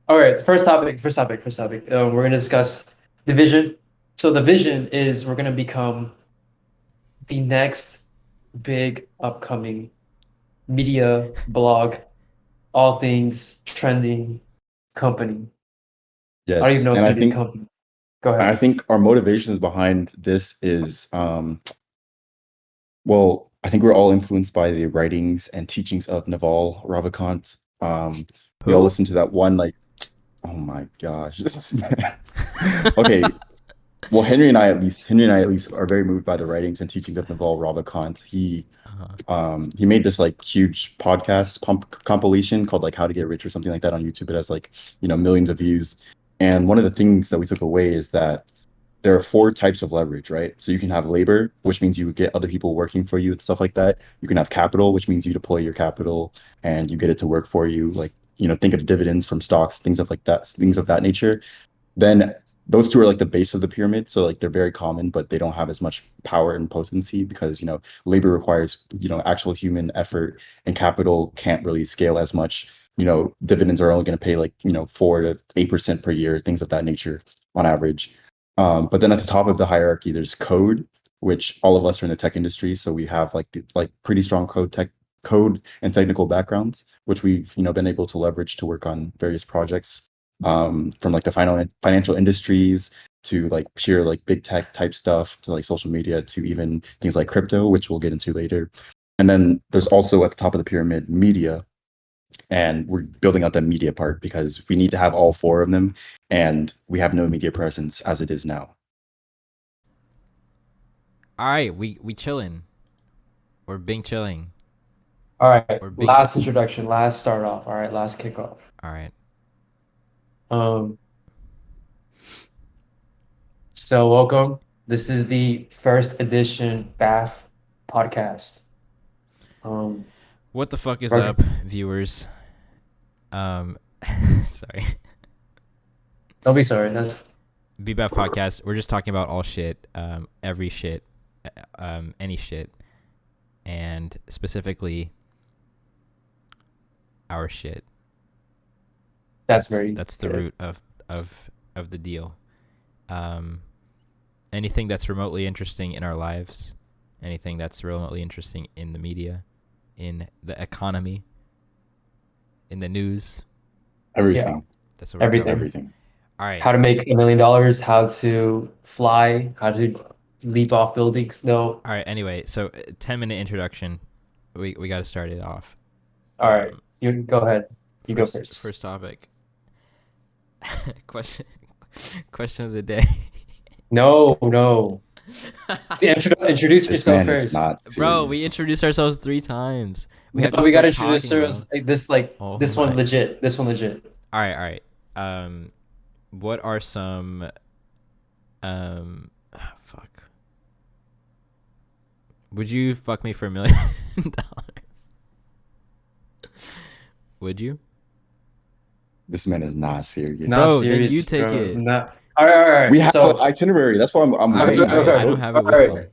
All right, first topic. We're gonna discuss the vision. So the vision is we're gonna become the next big upcoming media blog, all things trending company. I don't even Yes, know it's and I gonna be a think company. Go I ahead. think our motivations behind this is well, I think we're all influenced by the writings and teachings of Naval Ravikant. We all Who? listen to that one like, oh my gosh, this man. Okay, well, Henry and I at least are very moved by the writings and teachings of Naval Ravikant. Uh-huh. He made this like huge podcast compilation called like How to Get Rich or something like that on YouTube. It has like, millions of views. And one of the things that we took away is that there are four types of leverage, right? So you can have labor, which means you get other people working for you and stuff like that. You can have capital, which means you deploy your capital and you get it to work for you. Like, think of dividends from stocks, things of that nature. Then those two are like the base of the pyramid. So like they're very common, but they don't have as much power and potency because, labor requires, actual human effort and capital can't really scale as much. Dividends are only going to pay like, 4 to 8% per year, things of that nature on average. But then at the top of the hierarchy, there's code, which all of us are in the tech industry. So we have like pretty strong code and technical backgrounds, which we've, been able to leverage to work on various projects from like the financial industries to like pure like big tech type stuff to like social media to even things like crypto, which we'll get into later. And then there's also at the top of the pyramid media, and we're building out the media part because we need to have all four of them, and we have no media presence as it is now. All right, we chilling. We're being chilling. All right, We're being. last introduction, last start off. All right, last kickoff. All right. Um, so welcome. This is the first edition BAF podcast. Um, What the fuck is we're- up, viewers? Um, sorry. don't be sorry. That's BBAF podcast. We're just talking about all shit, every shit, any shit, and specifically our shit. that's That's very that's the good. root of the deal. Um, anything that's remotely interesting in our lives, anything that's remotely interesting in the media, in the economy, in the news. Yeah, Everything, That's what we're everything. covering. everything. All right. How to make $1 million, how to fly, how to leap off buildings. No. All right. Anyway, so 10-minute introduction. We got to start it off. All right. Um, You go ahead. You go first first. first topic. question question of the day. No, no. Introduce This yourself man is first. not Bro, we serious. introduced ourselves 3 times. We No, have to we gotta start introduce talking, ourselves bro. like Oh this one my. legit. This one legit. All right, all right. What are some fuck. Would you fuck me for $1 million? Would you? This man is not serious. Not Bro, then serious, you take bro. it. Not. All right. We have an So, itinerary. That's why I'm I waiting. I Let's I okay. don't go. have All it with right. me.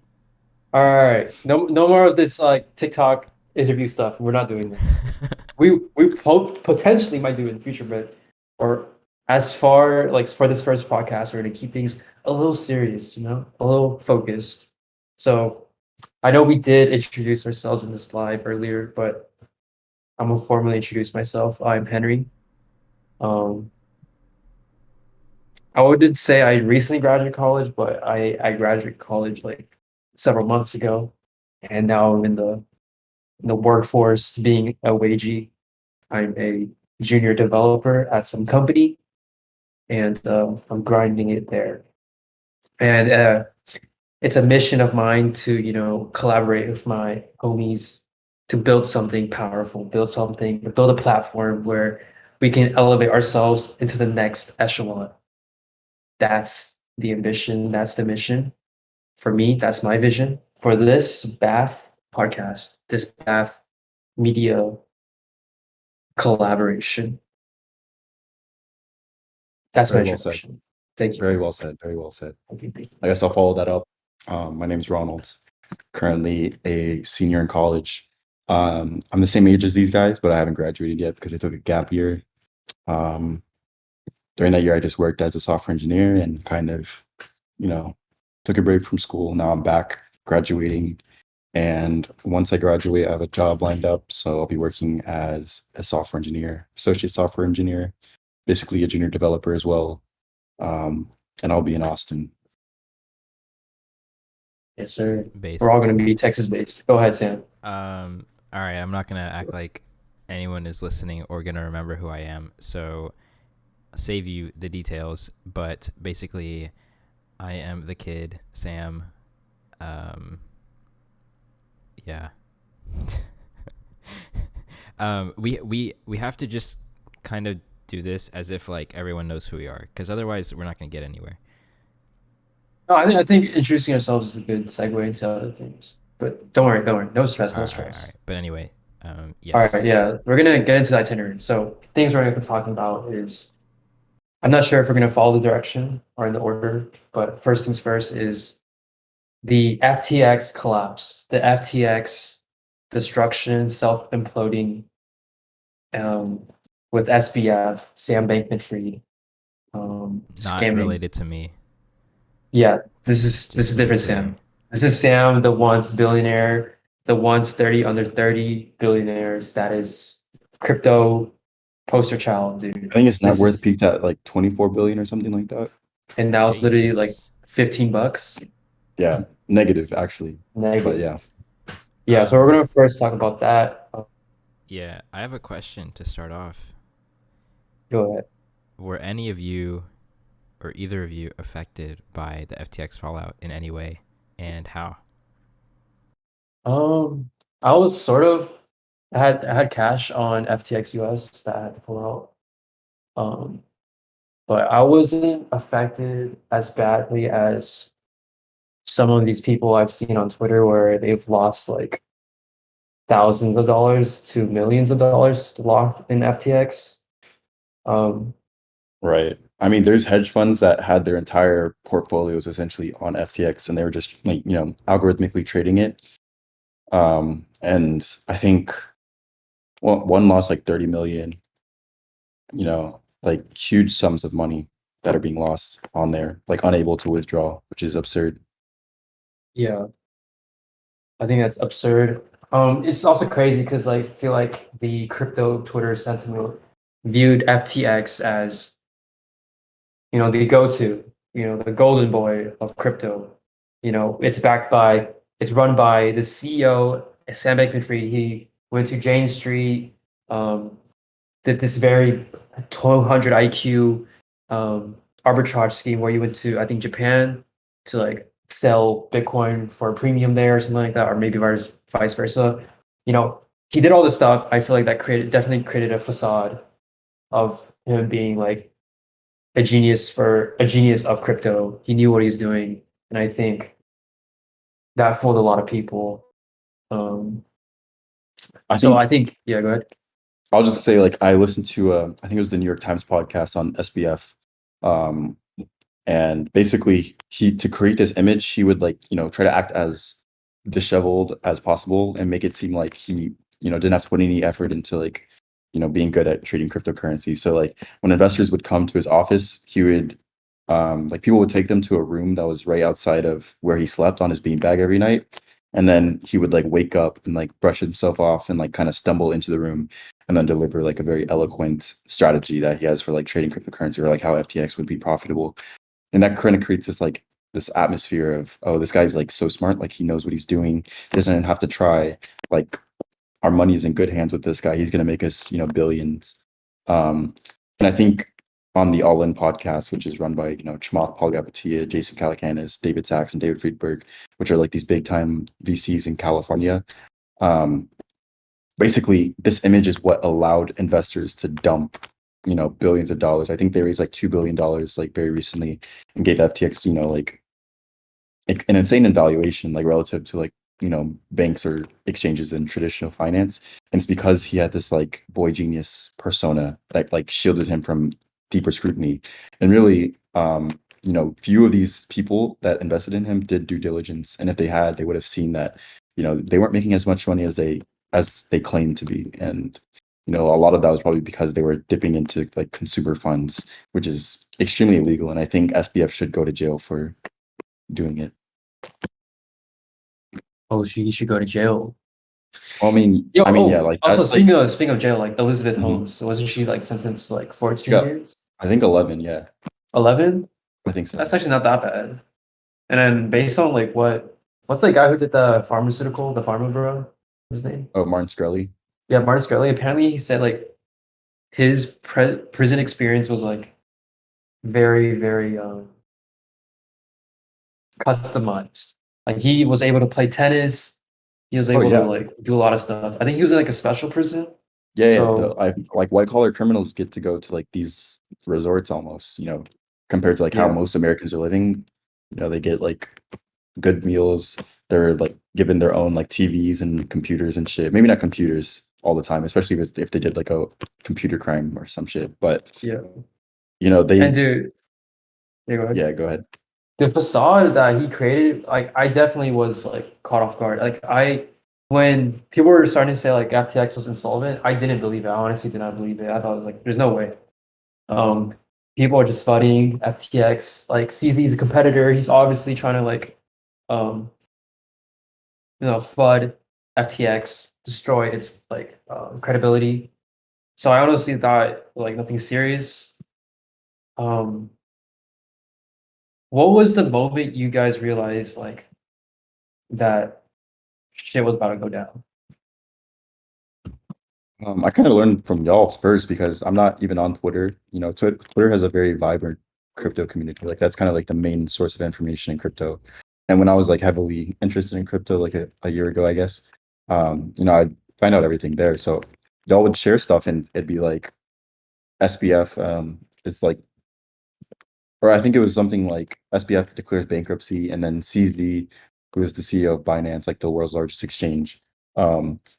All right. No, no more of this like TikTok interview stuff. We're not doing that. We potentially might do it in the future, but or as far like for this first podcast, we're gonna keep things a little serious, a little focused. So I know we did introduce ourselves in this live earlier, but I'm gonna formally introduce myself. I'm Henry. Um, I wouldn't say I recently graduated college, but I graduated college like several months ago, and now I'm in the workforce being a wagey. I'm a junior developer at some company, and I'm grinding it there. And it's a mission of mine to, collaborate with my homies to build something powerful, build a platform where we can elevate ourselves into the next echelon. That's the ambition. That's the mission. For me, that's my vision for this BAF podcast, this BAF media collaboration. That's my Very well said. introduction. Thank you. Very well said. Very well said. Thank you. Thank you. I guess I'll follow that up. My name's Ronald, currently a senior in college. I'm the same age as these guys, but I haven't graduated yet because I took a gap year. Um, during that year, I just worked as a software engineer and kind of, you know, took a break from school. Now I'm back graduating. And once I graduate, I have a job lined up. So I'll be working as a software engineer, associate software engineer, basically a junior developer as well. And I'll be in Austin. Yes, sir. Based. We're all going to be Texas based. Go ahead, Sam. All right, I'm not gonna act like anyone is listening or gonna remember who I am, so I'll save you the details. But basically, I am the kid, Sam. Yeah. We have to just kind of do this as if like everyone knows who we are, because otherwise we're not gonna get anywhere. No, I think introducing ourselves is a good segue into other things. But don't worry. No stress, no All stress. right. But anyway, All yes. right, yeah, we're gonna get into the itinerary. So things we're gonna be talking about is I'm not sure if we're gonna follow the direction or in the order, but first things first is the FTX collapse, the FTX destruction, self-imploding, with SBF, Sam Bankman-Fried, Not scamming. related to me. Yeah, this is Just to be different clear. Sam. This is Sam, the once billionaire, the once 30 under 30 billionaires. That is crypto poster child, dude. I think his net This worth is, peaked at like 24 billion or something like that. and now it's literally like Jesus. $15 Yeah, negative actually. But negative. yeah, Yeah, so we're gonna first talk about that. Yeah, I have a question to start off. Go ahead. Were any of you or either of you affected by the FTX fallout in any way, and how? I was sort of I had cash on FTX US that I had to pull out. But I wasn't affected as badly as some of these people I've seen on Twitter where they've lost like thousands of dollars to millions of dollars locked in FTX. Um, right. I mean, there's hedge funds that had their entire portfolios essentially on FTX and they were just like, algorithmically trading it. And I think one lost like 30 million, like huge sums of money that are being lost on there, like unable to withdraw, which is absurd. yeah, I think that's absurd. It's also crazy because I feel like the crypto Twitter sentiment viewed FTX as, the go-to, the golden boy of crypto. It's run by the CEO, Sam Bankman-Fried. He went to Jane Street, did this very 1200 IQ arbitrage scheme where you went to, I think, Japan to like sell Bitcoin for a premium there or something like that, or maybe vice versa. He did all this stuff. I feel like that definitely created a facade of him being like a genius of crypto. He knew what he's doing, and I think that fooled a lot of people. I So think I think, yeah, go ahead. I'll just say, like, I listened to, I think it was the New York Times podcast on SBF. And basically, to create this image, he would, like, try to act as disheveled as possible and make it seem like he, didn't have to put any effort into, like, being good at trading cryptocurrency. So, like, when investors would come to his office, he would, like, people would take them to a room that was right outside of where he slept on his beanbag every night. And then he would, like, wake up and, like, brush himself off and, like, kind of stumble into the room and then deliver, like, a very eloquent strategy that he has for, like, trading cryptocurrency, or like how FTX would be profitable. And that kind of creates this atmosphere of, oh, this guy's like so smart, like he knows what he's doing. He doesn't even have to try. Like, our money's in good hands with this guy. He's gonna make us, billions. And I think on the All In podcast, which is run by, Chamath Palihapitiya, Jason Calacanis, David Sachs, and David Friedberg, which are like these big time VCs in California. Basically, this image is what allowed investors to dump, billions of dollars. I think they raised like $2 billion like very recently and gave FTX, like an insane valuation, like relative to, like, banks or exchanges in traditional finance. And it's because he had this like boy genius persona that like shielded him from deeper scrutiny. And really, few of these people that invested in him did due diligence. And if they had, they would have seen that, they weren't making as much money as they claimed to be. And a lot of that was probably because they were dipping into like consumer funds, which is extremely illegal. And I think SBF should go to jail for doing it. Oh, she should go to jail. Well, Yo, yeah, oh, like also that's like speaking of jail, like Elizabeth Mhm. Holmes, wasn't she like sentenced to like 14 Yeah. years? I think 11. Yeah, 11? I think so. That's actually not that bad. And then based on like what's the guy who did the pharmaceutical, the pharma bureau? What's his name? Oh, Martin Shkreli. Yeah, Martin Scully. Apparently he said like his prison experience was like very, very customized. Like he was able to play tennis. He was Oh able to yeah, like do a lot of stuff. I think he was in like a special prison. yeah. So I like white collar criminals get to go to like these resorts almost, compared to like how yeah, most Americans are living. They get like good meals. They're like given their own like TVs and computers and shit. Maybe not computers all the time, especially if they did like a computer crime or some shit. But yeah. And they dude, yeah, go ahead. yeah, go ahead. The facade that he created, like I definitely was like caught off guard. When people were starting to say like FTX was insolvent, I didn't believe it. I honestly did not believe it. I thought it was like, there's no way. Um, People are just fighting FTX. Like CZ is a competitor. He's obviously trying to like, um, flood FTX, destroy its like credibility. So I honestly thought like nothing serious. Um, what was the moment you guys realized like that shit was about to go down? I kind of learned from y'all first because I'm not even on Twitter. Twitter has a very vibrant crypto community. Like that's kind of like the main source of information in crypto. And when I was like heavily interested in crypto, like a year ago, I guess, I'd find out everything there. So y'all would share stuff and it'd be like SBF, it's like, or I think it was something like SBF declares bankruptcy, and then CZ, who is the CEO of Binance, like the world's largest exchange,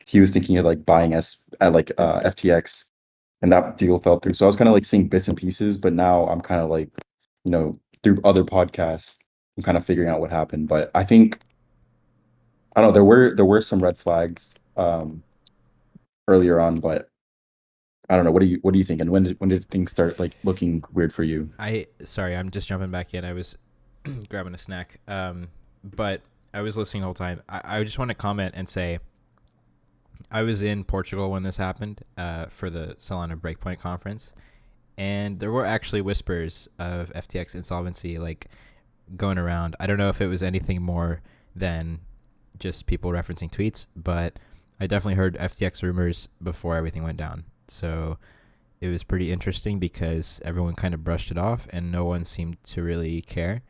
he was thinking of like buying us at like FTX, and that deal fell through. So I was kind of like seeing bits and pieces, but now I'm kind of like, through other podcasts, I'm kind of figuring out what happened. But I think I don't know, there were some red flags earlier on, but I don't know. What do you think? And when did things start like looking weird for you? Sorry, I'm just jumping back in. I was grabbing a snack. But I was listening the whole time. I just want to comment and say I was in Portugal when this happened for the Solana Breakpoint conference, and there were actually whispers of FTX insolvency like going around. I don't know if it was anything more than just people referencing tweets, but I definitely heard FTX rumors before everything went down. So it was pretty interesting because everyone kind of brushed it off and no one seemed to really care.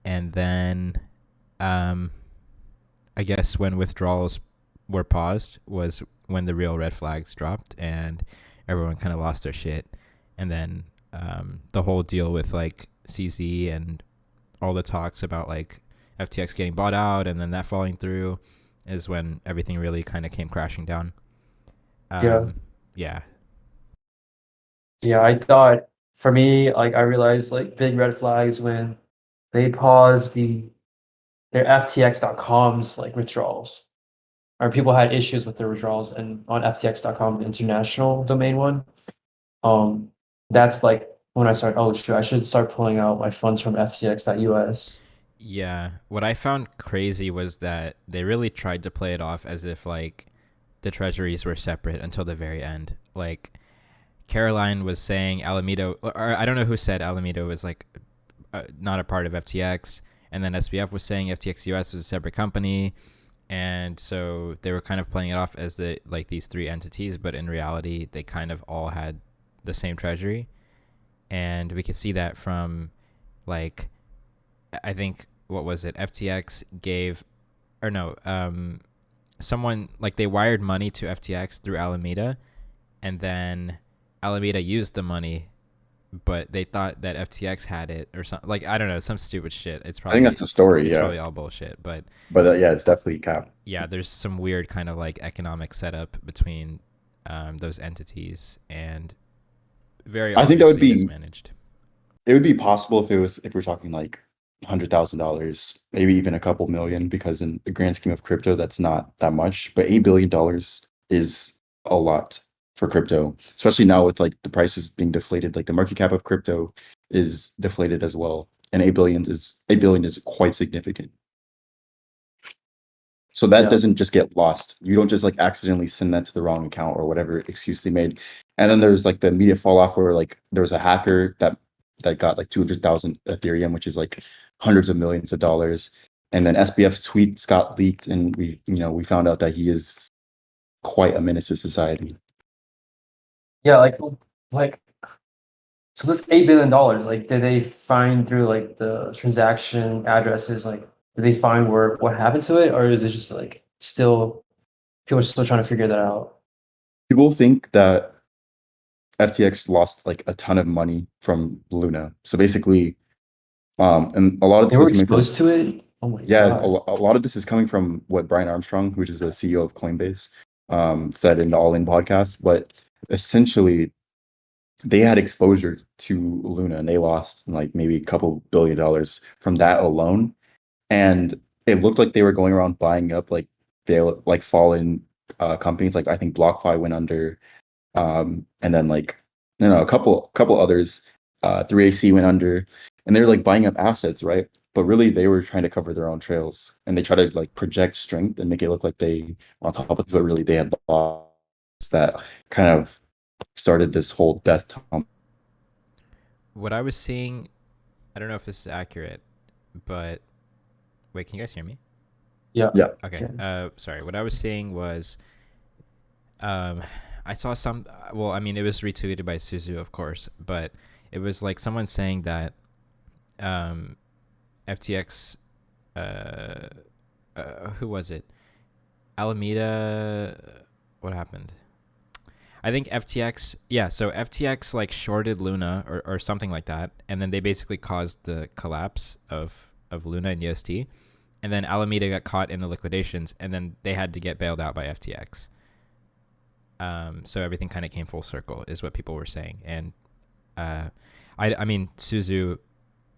And then I guess when withdrawals were paused was when the real red flags dropped and everyone kind of lost their shit. And then the whole deal with like CZ and all the talks about like FTX getting bought out and then that falling through is when everything really kind of came crashing down. Yeah. Yeah. Yeah, I thought for me, like I realized like big red flags when they paused their FTX.com's like withdrawals. Or people had issues with their withdrawals and on FTX.com, the international domain one. Um, that's like when I started, oh shoot, I should start pulling out my funds from FTX.us. Yeah. What I found crazy was that they really tried to play it off as if like the treasuries were separate until the very end. Like Caroline was saying Alameda, or I don't know who said Alameda was like not a part of FTX, and then SBF was saying FTX US was a separate company, and so they were kind of playing it off as the like these three entities, but in reality they kind of all had the same treasury, and we could see that from like I think what was it FTX gave or no someone like they wired money to FTX through Alameda, and then Alameda used the money, but they thought that FTX had it or something. Like I don't know, some stupid shit. I think that's the story. It's Yeah, probably all bullshit. But yeah, it's definitely cap. yeah, there's some weird kind of like economic setup between those entities and very I think that would obviously be mismanaged. it would be possible if we're talking like $100,000, maybe even a couple million, because in the grand scheme of crypto, that's not that much. But $8 billion is a lot. for crypto, especially now with like the prices being deflated. Like the market cap of crypto is deflated as well, and 8 billion is quite significant. So that Yeah. doesn't just get lost. You don't just like accidentally send that to the wrong account or whatever excuse they made. And then there's like the immediate fall off where like there was a hacker that got like 200,000 Ethereum, which is like hundreds of millions of dollars. And then SBF's tweets got leaked, and we found out that he is quite a menace to society. Yeah, like so this $8 billion, like did they find through like the transaction addresses, like did they find where what happened to it, or is it just like still people are still trying to figure that out? People think that FTX lost like a ton of money from Luna. So basically, and a lot of They this were is coming from exposed to it? Oh my yeah, God. a lot of this is coming from what Brian Armstrong, which is the CEO of Coinbase, said in the All In podcast. But essentially, they had exposure to Luna, and they lost like maybe a couple $1 billion from that alone. And it looked like they were going around buying up like fallen companies. Like I think BlockFi went under, and then like a couple others, 3AC went under, and they were like buying up assets, right? But really they were trying to cover their own trails, and they try to like project strength and make it look like they were on top of it, but really they had lost. That kind of started this whole death tunnel. What I was seeing, I don't know if this is accurate, but wait, can you guys hear me? Yeah. Yeah. Okay. Sorry. What I was saying was, I saw some. Well, I mean, it was retweeted by Suzu, of course, but it was like someone saying that, FTX. Who was it? Alameda. What happened? I think FTX. Yeah. So FTX like shorted Luna or something like that, and then they basically caused the collapse of Luna and UST. And then Alameda got caught in the liquidations, and then they had to get bailed out by FTX. So everything kind of came full circle, is what people were saying. And I mean, Suzu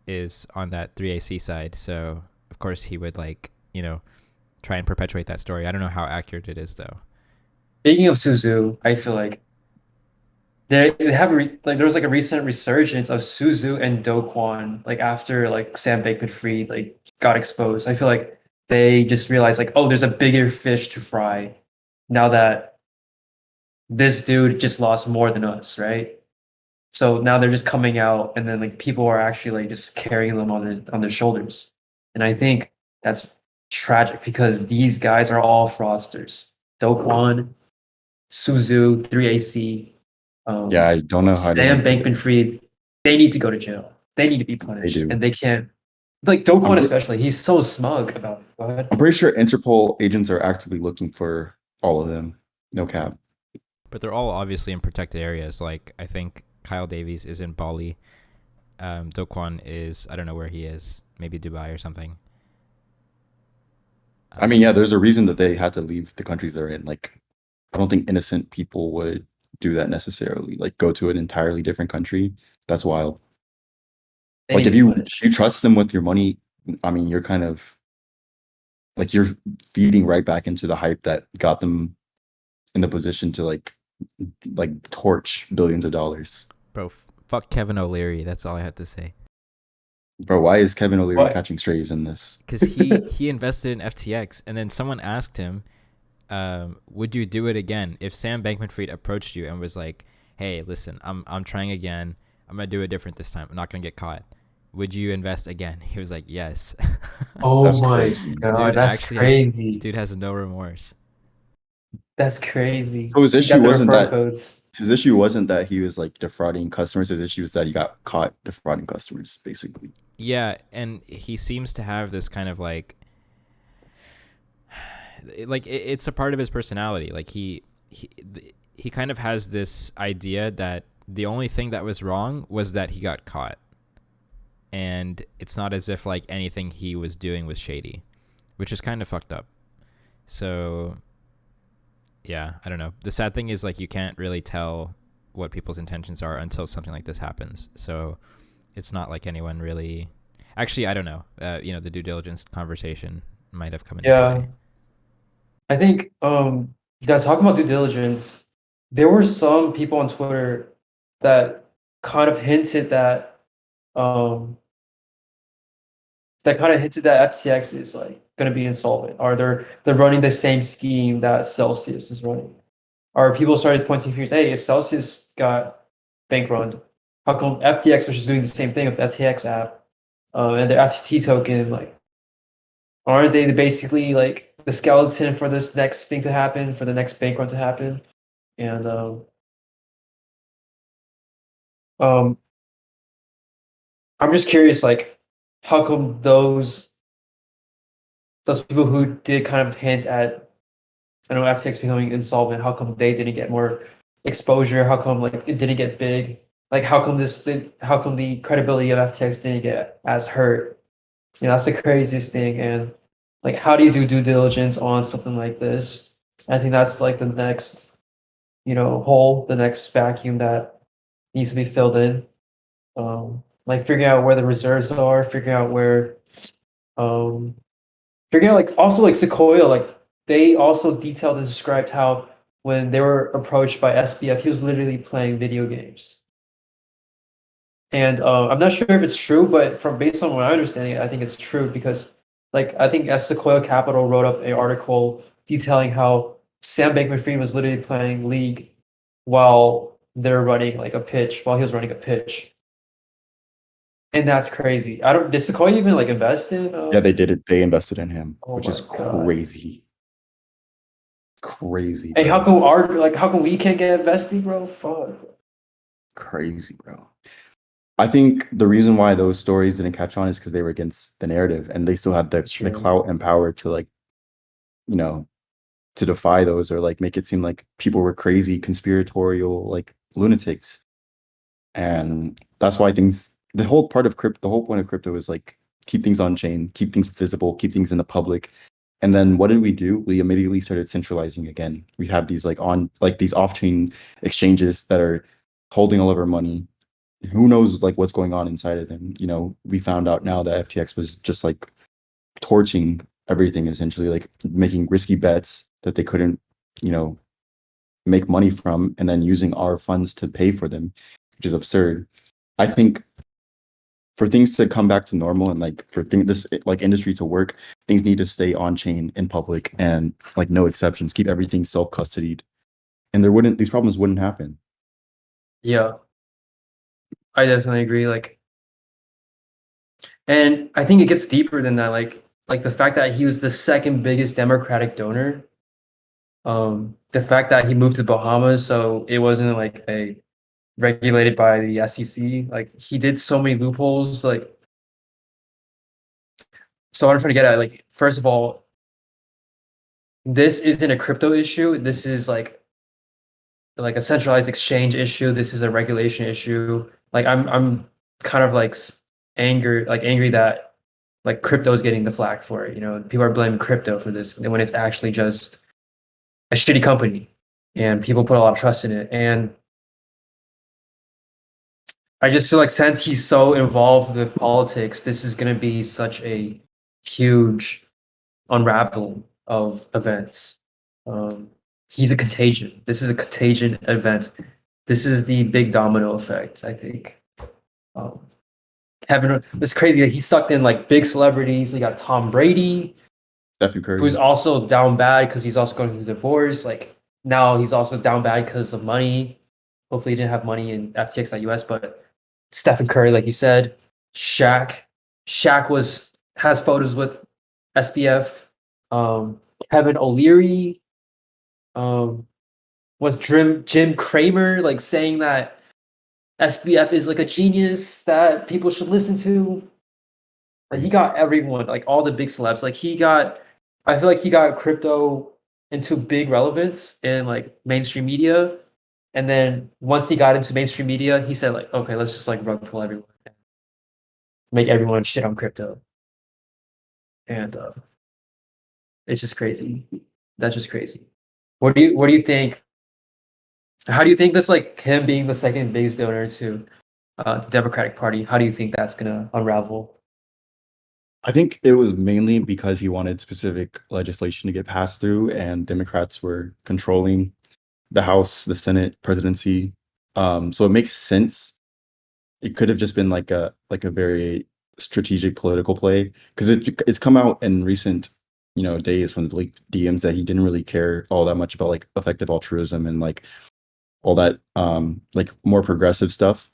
is on that 3AC side, so of course he would try and perpetuate that story. I don't know how accurate it is though. Speaking of Suzu, I feel like they have like there was like a recent resurgence of Suzu and Do Kwon, like after like Sam Bankman-Fried like got exposed. I feel like they just realized like, oh, there's a bigger fish to fry now that this dude just lost more than us, right? So now they're just coming out, and then like people are actually like just carrying them on their shoulders, and I think that's tragic because these guys are all fraudsters. Do Kwon, Suzu, 3AC, Yeah, I don't know how Sam to. Bankman-Fried, they need to go to jail. They need to be They punished, do. and they can't. Like Do I'm, Kwon pre- especially, he's so smug about it. Go ahead. I'm pretty sure Interpol agents are actively looking for all of them. No cap. But they're all obviously in protected areas. Like I think Kyle Davies is in Bali. Do Kwon is, I don't know where he is, maybe Dubai or something. I mean, yeah, there's a reason that they had to leave the countries they're in. Like, I don't think innocent people would do that necessarily. Like, go to an entirely different country. That's wild. They Like, need if to be you punished. trust them with your money, I mean, you're kind of like you're feeding right back into the hype that got them in the position to like torch billions of dollars. Bro, fuck Kevin O'Leary. That's all I have to say. Bro, why is Kevin O'Leary What? catching strays in this? Because he invested in FTX, and then someone asked him, would you do it again if Sam Bankman-Fried approached you and was like, hey, listen, I'm trying again. I'm gonna do it different this time. I'm not gonna get caught. Would you invest again? He was like, yes. Oh That's my crazy. God, Dude that's actually crazy. dude has no remorse. That's crazy. So his You issue got the wasn't referral that codes. his issue wasn't that he was like defrauding customers. His issue was that he got caught defrauding customers, basically. Yeah, and he seems to have this kind of it's a part of his personality. Like he kind of has this idea that the only thing that was wrong was that he got caught. And it's not as if like anything he was doing was shady, which is kind of fucked up. So yeah, I don't know. The sad thing is like you can't really tell what people's intentions are until something like this happens. So it's not like anyone really. Actually, I don't know. The due diligence conversation might have come into Yeah. play. I think you guys talking about due diligence. there were some people on Twitter that kind of hinted that FTX is like going to be insolvent, or they're running the same scheme that Celsius is running. Or people started pointing fingers, hey, if Celsius got bank run, how come FTX, which is doing the same thing with FTX app, and their FTT token, like, aren't they basically like the skeleton for this next thing to happen, for the next bank run to happen? And um, I'm just curious, like, how come those people who did kind of hint at, I know FTX becoming insolvent, how come they didn't get more exposure? How come like it didn't get big? Like how come the credibility of FTX didn't get as hurt? You know, that's the craziest thing. And like, how do you do due diligence on something like this? I think that's like the next, hole, the next vacuum that needs to be filled in. Like figuring out where the reserves are, um, figuring out like also like Sequoia, like they also detailed and described how when they were approached by SBF, he was literally playing video games. And I'm not sure if it's true, but from based on what I understand, I think it's true because like I think Sequoia Capital wrote up an article detailing how Sam Bankman-Fried was literally playing League while they're running like a pitch, while he was running a pitch. And that's crazy. I don't. Did Sequoia even like invest in? Yeah, they did it. They invested in him, Oh which is my God. crazy. Crazy, Hey, bro. how come we can't get invested, bro? Fuck. Crazy, bro. I think the reason why those stories didn't catch on is because they were against the narrative, and they still had the true. clout and power to like, to defy those or like make it seem like people were crazy, conspiratorial, like lunatics. And that's why the whole point of crypto is like keep things on chain, keep things visible, keep things in the public. And then what did we do? We immediately started centralizing again. We have these these off-chain exchanges that are holding all of our money. Who knows like what's going on inside of them? We found out now that FTX was just like torching everything, essentially like making risky bets that they couldn't, make money from, and then using our funds to pay for them, which is absurd. I think for things to come back to normal and like for this like industry to work, things need to stay on chain in public and like no exceptions. Keep everything self-custodied, and these problems wouldn't happen. Yeah, I definitely agree. Like, and I think it gets deeper than that. Like the fact that he was the second biggest Democratic donor. The fact that he moved to Bahamas, so it wasn't like regulated by the SEC. Like he did so many loopholes. Like, so what I'm trying to get at, like, first of all, this isn't a crypto issue. This is like a centralized exchange issue. This is a regulation issue. Like I'm kind of like angry that like crypto is getting the flack for it. People are blaming crypto for this when it's actually just a shitty company, and people put a lot of trust in it. And I just feel like since he's so involved with politics, this is going to be such a huge unraveling of events. He's a contagion. This is a contagion event. This is the big domino effect, I think. Kevin, it's crazy that he sucked in like big celebrities. He got Tom Brady, Stephen Curry, who's also down bad because he's also going through divorce. Like now he's also down bad because of money. Hopefully he didn't have money in FTX, not US, but Stephen Curry, like you said, Shaq. Shaq has photos with SBF. Kevin O'Leary. Was Jim Cramer like saying that SBF is like a genius that people should listen to? Like he got everyone, like all the big celebs. I feel like he got crypto into big relevance in like mainstream media. And then once he got into mainstream media, he said like, okay, let's just like rug pull everyone, make everyone shit on crypto. And it's just crazy. That's just crazy. What do you think? How do you think this, like him being the second biggest donor to the Democratic Party, how do you think that's gonna unravel? I think it was mainly because he wanted specific legislation to get passed through, and Democrats were controlling the House, the Senate, presidency. So it makes sense. It could have just been like a very strategic political play because it's come out in recent days from the leaked DMs that he didn't really care all that much about like effective altruism and like all that like more progressive stuff.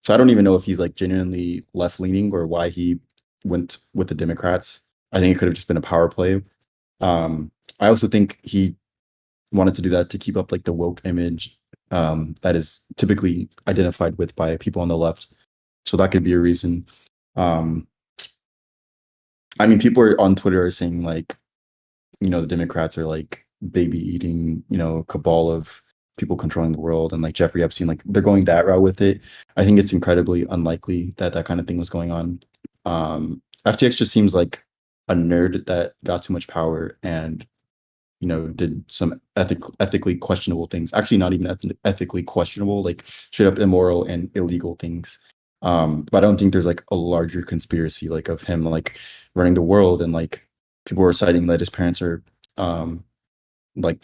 So I don't even know if he's like genuinely left leaning or why he went with the Democrats. I think it could have just been a power play. I also think he wanted to do that to keep up like the woke image that is typically identified with by people on the left. So that could be a reason. Um, I mean, people are on Twitter are saying like, the Democrats are like baby eating, cabal of people controlling the world, and like Jeffrey Epstein, like they're going that route with it. I think it's incredibly unlikely that that kind of thing was going on. FTX just seems like a nerd that got too much power and did some ethically questionable things. Actually, not even ethically questionable, like straight up immoral and illegal things. But I don't think there's like a larger conspiracy like of him like running the world and like people were citing that his parents are like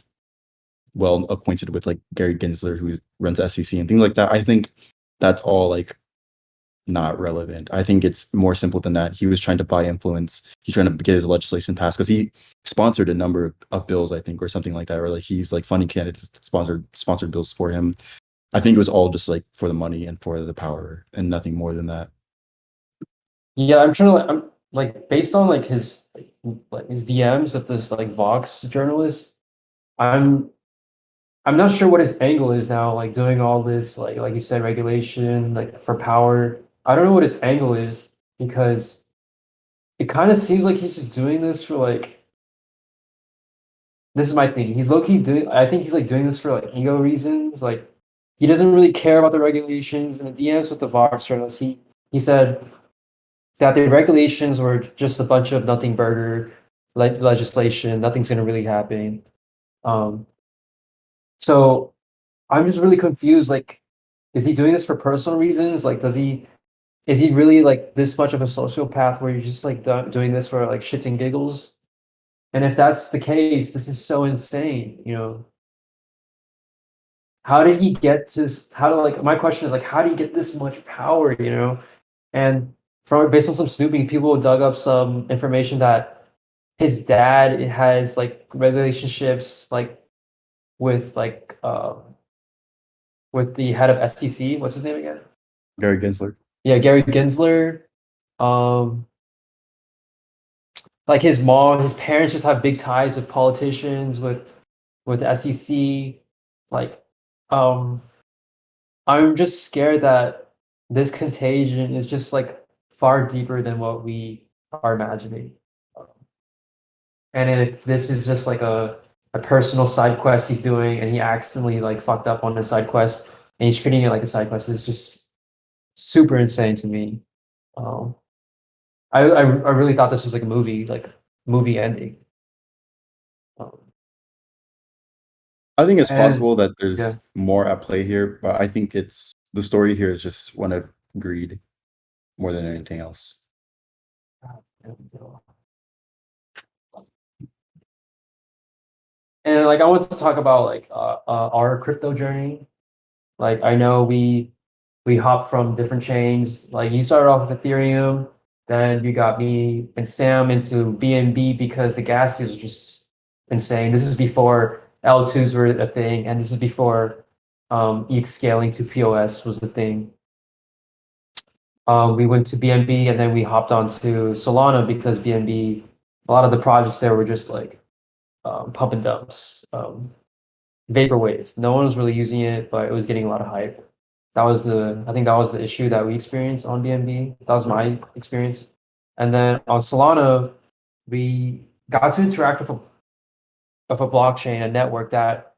well acquainted with like Gary Gensler who runs SEC and things like that. I think that's all like not relevant. I think it's more simple than that. He was trying to buy influence. He's trying to get his legislation passed because he sponsored a number of bills, I think, or something like that. Or like he's like funding candidates that sponsored bills for him. I think it was all just like for the money and for the power and nothing more than that. Yeah, I'm trying to I'm like based on like his DMs with this like Vox journalist. I'm I'm not sure what his angle is now, like doing all this, like you said, regulation, like for power. I don't know what his angle is because it kind of seems like he's just doing this for like this is my thing. He's low-key doing I think he's like doing this for like ego reasons. Like he doesn't really care about the regulations and the DMs with the Vox journalist. He said that the regulations were just a bunch of nothing burger legislation. Nothing's gonna really happen. Um, so I'm just really confused. Like, is he doing this for personal reasons? Like, is he really like this much of a sociopath where you're just like doing this for like shits and giggles? And if that's the case, this is so insane. How did he get to? How do like my question is like, how do you get this much power? And from based on some snooping, people dug up some information that his dad has like relationships like with like with the head of STC. What's his name again? Gary Gensler. Yeah, Gary Gensler. Um, like his parents just have big ties with politicians, with the SEC. Like, um, I'm just scared that this contagion is just like far deeper than what we are imagining. Um, And if this is just like a personal side quest he's doing and he accidentally like fucked up on the side quest and he's treating it like a side quest, it's just super insane to me. Um, I really thought this was like a movie ending. Um, I think it's and possible that yeah, there's more at play here, but I think it's the story here is just one of greed more than anything else. and like I want to talk about like our crypto journey. Like I know we hop from different chains. Like you started off with Ethereum, then you got me and Sam into BNB because the gas fees are just insane. This is before L2s were a thing, and this is before ETH scaling to POS was the thing. We went to BNB and then we hopped onto Solana because BNB, a lot of the projects there were just like pump and dumps, vaporwave. No one was really using it, but it was getting a lot of hype. I think that was the issue that we experienced on BNB. That was my experience. And then on Solana, we got to interact with a blockchain, a network that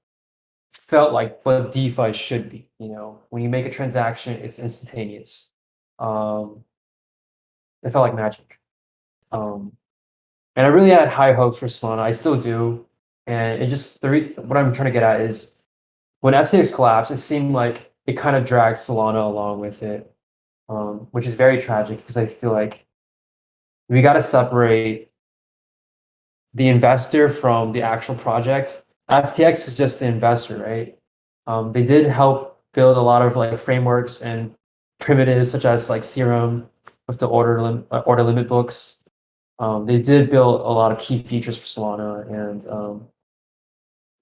felt like what DeFi should be. When you make a transaction, it's instantaneous. Um, it felt like magic. Um, and I really had high hopes for Solana. I still do. And it just the reason what I'm trying to get at is when FTX collapsed, it seemed like it kind of dragged Solana along with it, which is very tragic because I feel like we got to separate the investor from the actual project. FTX is just the investor, right? They did help build a lot of like frameworks and primitives such as like Serum with the order limit books. They did build a lot of key features for Solana, and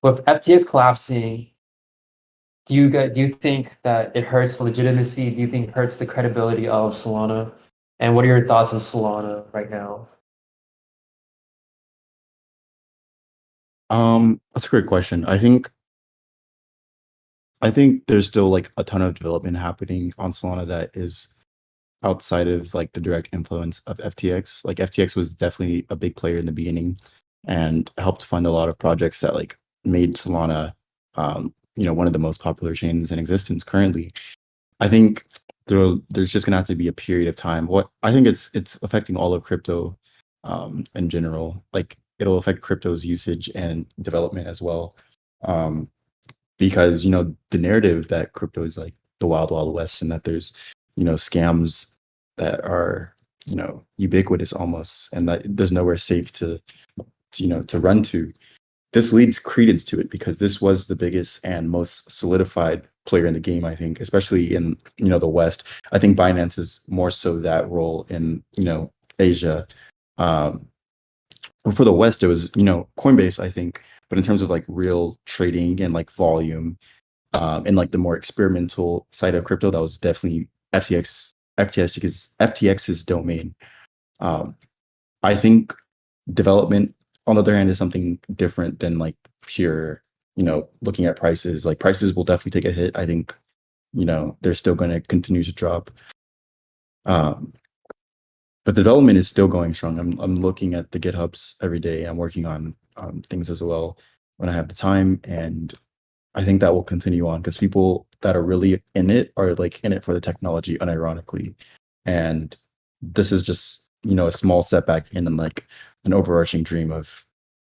with FTX collapsing, do you think that it hurts the legitimacy? Do you think it hurts the credibility of Solana? And what are your thoughts on Solana right now? That's a great question. I think there's still like a ton of development happening on Solana that is outside of like the direct influence of FTX. Like FTX was definitely a big player in the beginning and helped fund a lot of projects that like made Solana one of the most popular chains in existence currently. I think there's just gonna have to be a period of time. What I think it's affecting all of crypto in general. Like it'll affect crypto's usage and development as well. Um, because the narrative that crypto is like the wild wild west and that there's scams that are ubiquitous almost and that there's nowhere safe to run to. This leads credence to it because this was the biggest and most solidified player in the game, I think, especially in the West. I think Binance is more so that role in Asia. um but for the West it was Coinbase, I think. But in terms of like real trading and like volume, and like the more experimental side of crypto, that was definitely FTX's domain. Um, I think development, on the other hand, is something different than like pure, looking at prices. Like prices will definitely take a hit. I think, they're still going to continue to drop. Um, but development is still going strong. I'm looking at the GitHubs every day. I'm working on things as well when I have the time, and I think that will continue on because people that are really in it are like in it for the technology, unironically. And this is just, a small setback in like an overarching dream of,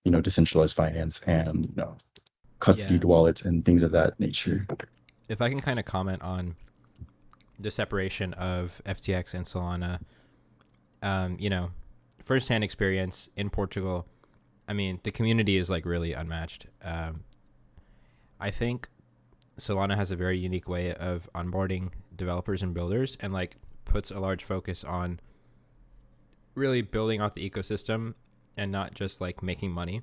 decentralized finance and, Yeah. custodied wallets and things of that nature. If I can kind of comment on the separation of FTX and Solana, firsthand experience in Portugal. I mean, the community is like really unmatched. I think Solana has a very unique way of onboarding developers and builders and like puts a large focus on really building out the ecosystem and not just like making money,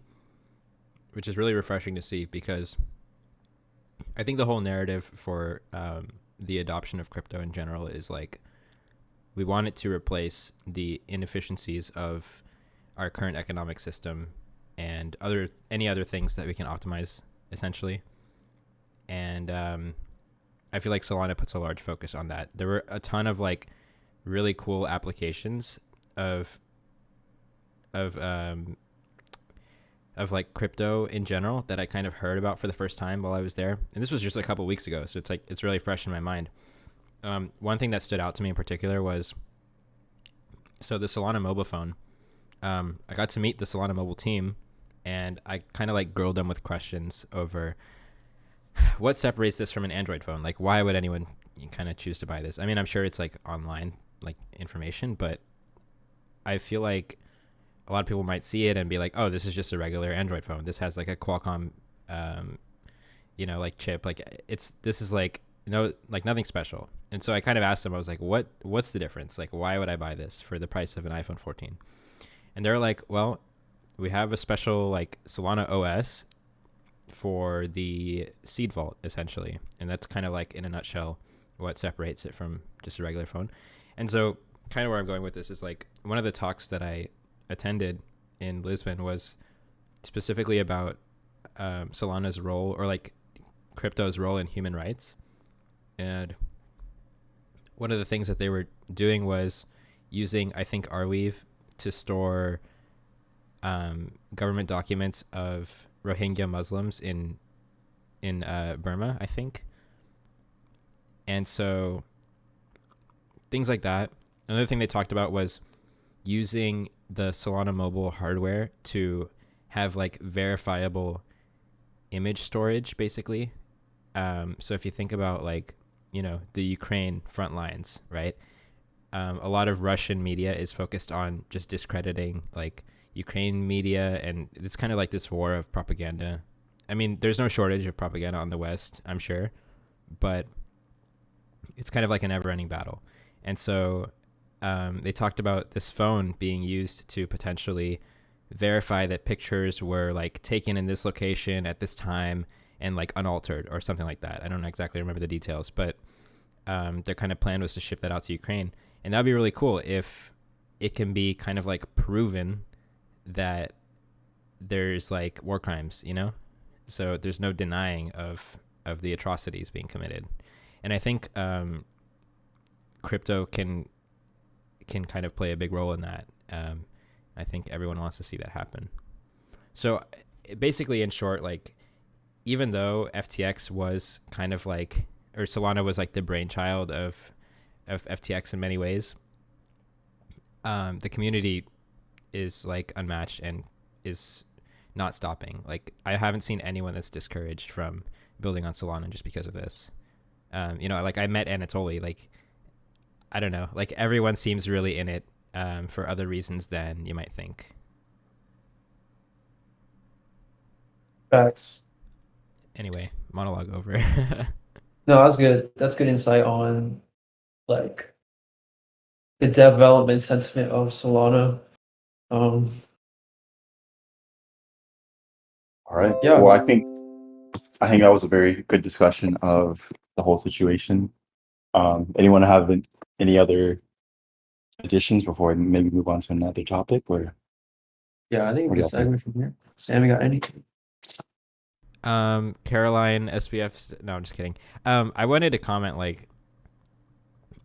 which is really refreshing to see because I think the whole narrative for the adoption of crypto in general is like we want it to replace the inefficiencies of our current economic system and any other things that we can optimize essentially. And I feel like Solana puts a large focus on that. There were a ton of like really cool applications of like crypto in general that I kind of heard about for the first time while I was there. And this was just a couple weeks ago, so it's really fresh in my mind. One thing that stood out to me in particular was the Solana mobile phone. I got to meet the Solana mobile team, and I kind of like grilled them with questions over what separates this from an Android phone. Like, why would anyone kind of choose to buy this? I mean, I'm sure it's like online like information, but I feel like a lot of people might see it and be like, oh, this is just a regular Android phone. This has like a Qualcomm, like chip. Like this is like, like nothing special. And so I kind of asked them, I was like, what's the difference? Like, why would I buy this for the price of an iPhone 14? And they're like, well, we have a special like Solana OS for the seed vault essentially. And that's kind of like in a nutshell what separates it from just a regular phone. And so kind of where I'm going with this is like one of the talks that I attended in Lisbon was specifically about Solana's role or like crypto's role in human rights. And one of the things that they were doing was using, I think, Arweave to store government documents of Rohingya Muslims in Burma, I think. And so things like that. Another thing they talked about was using the Solana mobile hardware to have like verifiable image storage, basically. So if you think about like, the Ukraine front lines, right? A lot of Russian media is focused on just discrediting like Ukraine media, and it's kind of like this war of propaganda I mean, there's no shortage of propaganda on the West, I'm sure, but it's kind of like a never-ending battle. And so they talked about this phone being used to potentially verify that pictures were like taken in this location at this time and like unaltered or something like that. I don't exactly remember the details, but their kind of plan was to ship that out to Ukraine. And that'd be really cool if it can be kind of like proven that there's like war crimes, you know? So there's no denying of the atrocities being committed. And I think crypto can kind of play a big role in that. I think everyone wants to see that happen. So basically, in short, like, even though FTX was kind of like, or Solana was like the brainchild of FTX in many ways, the community is like unmatched and is not stopping. Like, I haven't seen anyone that's discouraged from building on Solana just because of this. You know, like, I met Anatoly, like, I don't know, like, everyone seems really in it for other reasons than you might think. Facts. Anyway, monologue over. No, that's good. That's good insight on like the development sentiment of Solana. All right. Yeah. Well, I think that was a very good discussion of the whole situation. Anyone have any other additions before I maybe move on to another topic? Or Yeah, I think what we do can y'all think? segue from here. Sam, you got anything? Caroline SPF. No, I'm just kidding. I wanted to comment, like,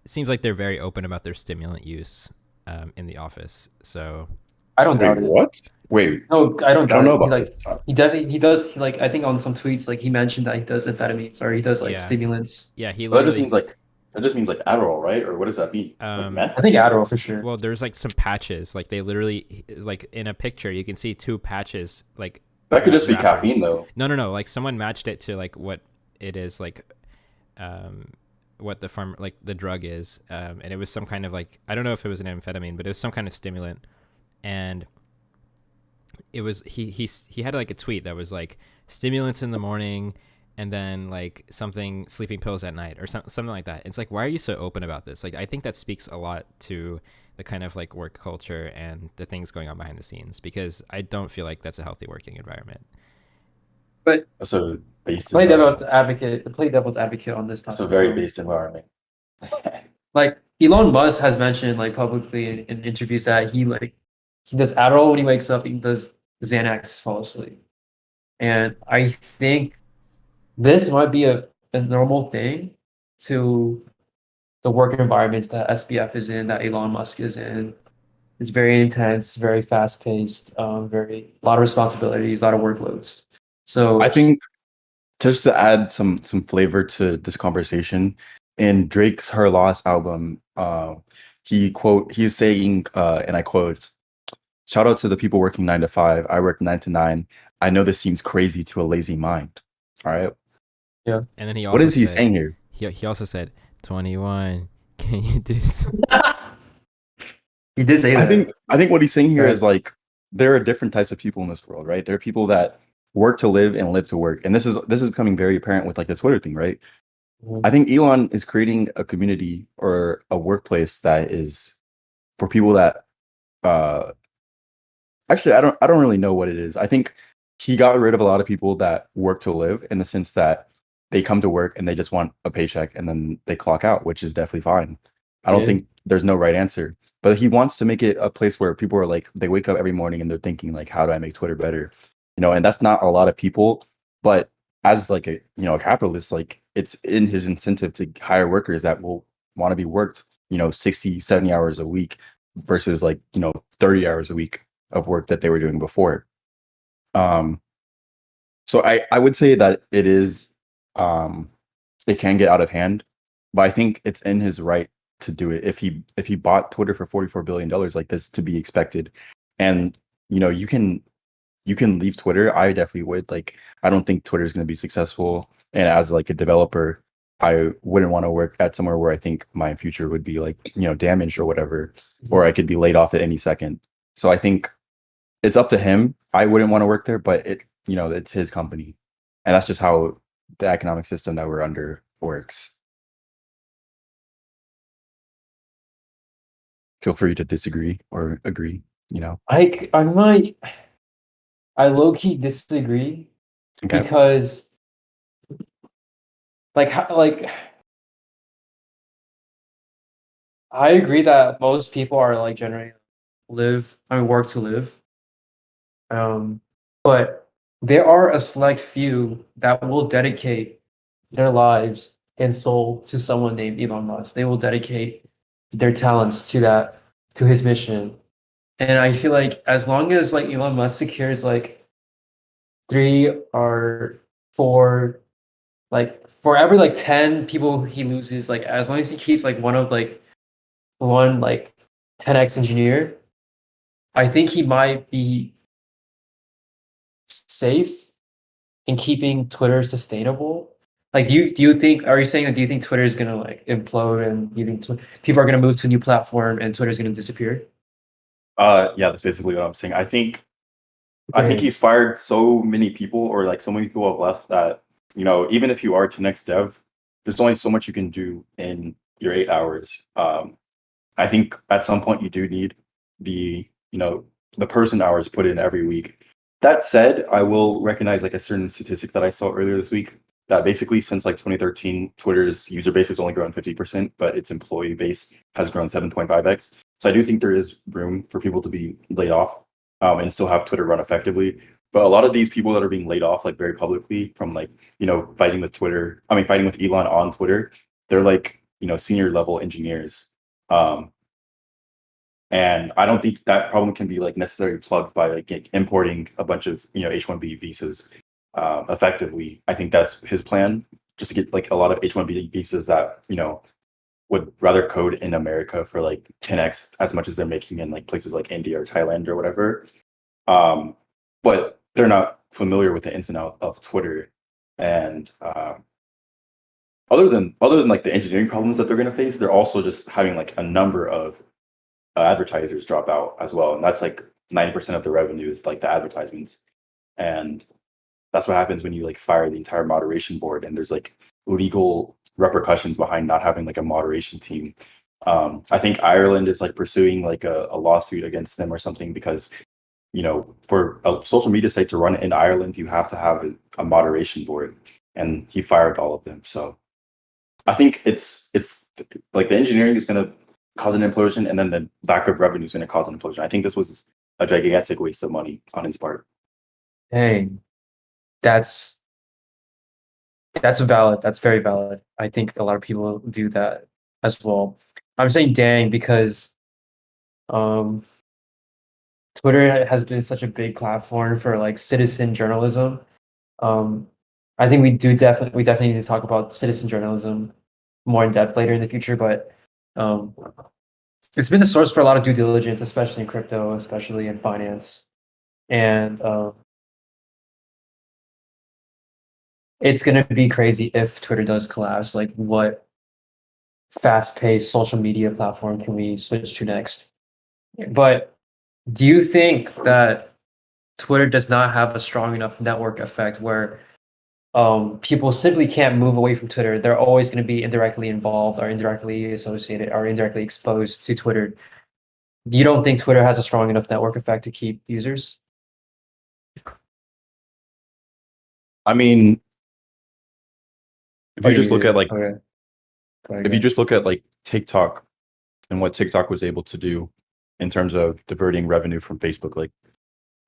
it seems like they're very open about their stimulant use in the office. So I don't doubt Wait, it. what? Wait, No, I don't I don't doubt know it. He about like this. he definitely he does like I think on some tweets like he mentioned that he does amphetamines or he does like yeah, stimulants. yeah, he But literally. that just means like Adderall, right? Or what does that mean? Like meth? I think Adderall for sure. Well, there's like some patches. Like, they literally, like, in a picture, you can see two patches, like, That could just be wrappers. caffeine, though. No. Like, someone matched it to like what it is, like, what like the drug is, and it was some kind of, like, I don't know if it was an amphetamine, but it was some kind of stimulant, and it was he had like a tweet that was like stimulants in the morning, and then like something sleeping pills at night or something like that. It's like, why are you so open about this? Like, I think that speaks a lot to the kind of like work culture and the things going on behind the scenes, because I don't feel like that's a healthy working environment. But That's a based play devil's environment. advocate to play devil's advocate on this It's a topic. very based environment. Like Elon Musk has mentioned like publicly in interviews that he does Adderall when he wakes up, he does Xanax to fall asleep. And I think this might be a normal thing to the work environments that SBF is in, that Elon Musk is in. It's very intense, very fast paced, very a lot of responsibilities, a lot of workloads. So I think just to add some flavor to this conversation, in Drake's Her Loss album, he's saying, and I quote, "Shout out to the people working 9 to 5. I work 9 to 9. I know this seems crazy to a lazy mind." All right. yeah. And then he What also is he said, saying here? he also said, 21, can you do some? He did say that. I think what he's saying here Right. is like there are different types of people in this world, right? There are people that work to live and live to work, and this is becoming very apparent with like the Twitter thing, right? I think Elon is creating a community or a workplace that is for people that uh actually I don't really know what it is. I think he got rid of a lot of people that work to live in the sense that they come to work and they just want a paycheck and then they clock out, which is definitely fine. I don't Yeah. think there's no right answer, but he wants to make it a place where people are like they wake up every morning and they're thinking like, how do I make Twitter better? You know, and that's not a lot of people, but as like a a capitalist, like it's in his incentive to hire workers that will want to be worked 60 70 hours a week versus like 30 hours a week of work that they were doing before. um so I would say that it is it can get out of hand, but I think it's in his right to do it. If he bought Twitter for $44 billion, like this to be expected. And you can leave Twitter. I definitely would. Like, I don't think Twitter is going to be successful. And as like a developer, I wouldn't want to work at somewhere where I think my future would be like, damaged or whatever, or I could be laid off at any second. So I think it's up to him. I wouldn't want to work there, but it's his company. And that's just how the economic system that we're under works. Feel free to disagree or agree, you know. I low key disagree Okay. because like I agree that most people are like generally work to live. But there are a select few that will dedicate their lives and soul to someone named Elon Musk. They will dedicate their talents to his mission. And I feel like as long as like Elon Musk secures like 3 or 4, like for every like 10 people he loses, like as long as he keeps like one like 10x engineer, I think he might be safe in keeping Twitter sustainable. Like, are you saying that, do you think Twitter is gonna like implode and you think people are gonna move to a new platform and Twitter's gonna disappear? Yeah, that's basically what I'm saying. I think Okay. he's fired so many people, or like so many people have left, that, you know, even if you are 10x dev, there's only so much you can do in your 8 hours. I think at some point you do need the, you know, the person hours put in every week. That said, I will recognize like a certain statistic that I saw earlier this week, that basically since like 2013, Twitter's user base has only grown 50%, but its employee base has grown 7.5x. So I do think there is room for people to be laid off, and still have Twitter run effectively. But a lot of these people that are being laid off, like very publicly, from like, you know, fighting with Elon on Twitter, they're like, you know, senior level engineers. Um, and I don't think that problem can be like necessarily plugged by like importing a bunch of, you know, H-1B visas effectively. I think that's his plan, just to get like a lot of H-1B visas that, you know, would rather code in America for like 10x as much as they're making in like places like India or Thailand or whatever. But they're not familiar with the ins and outs of Twitter. And other than like the engineering problems that they're going to face, they're also just having like a number of advertisers drop out as well, and that's like 90% of the revenue is like the advertisements. And that's what happens when you like fire the entire moderation board, and there's like legal repercussions behind not having like a moderation team. I think Ireland is like pursuing like a lawsuit against them or something, because, you know, for a social media site to run in Ireland, you have to have a moderation board, and he fired all of them. So I think it's like the engineering is going to cause an implosion, and then the lack of revenue is going to cause an implosion. I think this was a gigantic waste of money on his part. Dang, that's that's valid. That's very valid. I think a lot of people do that as well. I'm saying dang because um Twitter has been such a big platform for like citizen journalism. Um, I think we definitely need to talk about citizen journalism more in depth later in the future, but um, it's been a source for a lot of due diligence, especially in crypto, especially in finance, and it's going to be crazy if Twitter does collapse. Like, what fast-paced social media platform can we switch to next? But do you think that Twitter does not have a strong enough network effect where people simply can't move away from Twitter? They're always going to be indirectly involved or indirectly associated or indirectly exposed to Twitter. You don't think Twitter has a strong enough network effect to keep users? I mean, if Or you just you look at do? like Okay. Go ahead, if you go just look at like TikTok and what TikTok was able to do in terms of diverting revenue from Facebook, like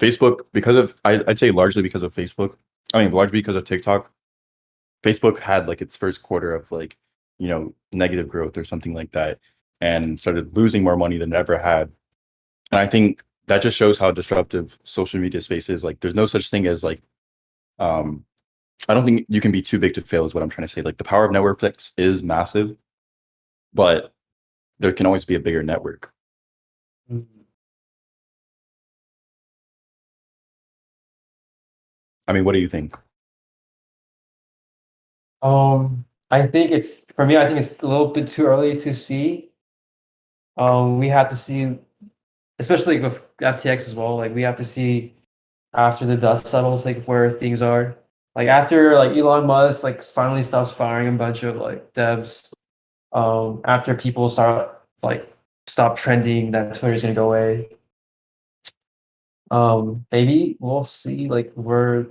Facebook, because of I'd say largely because of Facebook. I mean, largely because of TikTok. Facebook had like its first quarter of like, you know, negative growth or something like that, and started losing more money than it ever had. And I think that just shows how disruptive social media space is. Like, there's no such thing as like, um, I don't think you can be too big to fail, is what I'm trying to say. Like, the power of network effects is massive, but there can always be a bigger network. ahead. I mean, what do you think? I think it's for me. I think it's a little bit too early to see. We have to see, especially with FTX as well. Like we have to see after the dust settles, like where things are. Like after like Elon Musk like finally stops firing a bunch of like devs, after people start like stop trending that Twitter's gonna go away. Maybe we'll see like where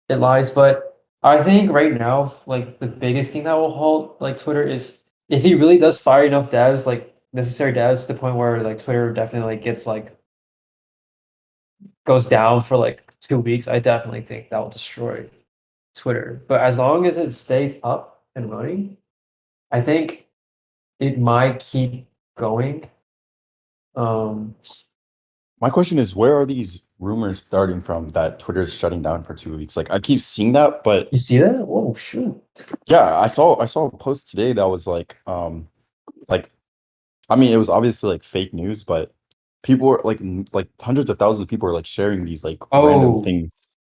it lies, but I think right now, like the biggest thing that will halt like Twitter is if he really does fire enough devs, like necessary devs to the point where like Twitter definitely like gets like goes down for like 2 weeks, I definitely think that will destroy Twitter. But as long as it stays up and running, I think it might keep going. Um, My question is, where are these rumors starting from that Twitter is shutting down for 2 weeks? Like I keep seeing that, but you see that? Whoa, shoot. yeah, I saw a post today that was like I mean it was obviously like fake news, but people were like hundreds of thousands of people are like sharing these like random Oh, things,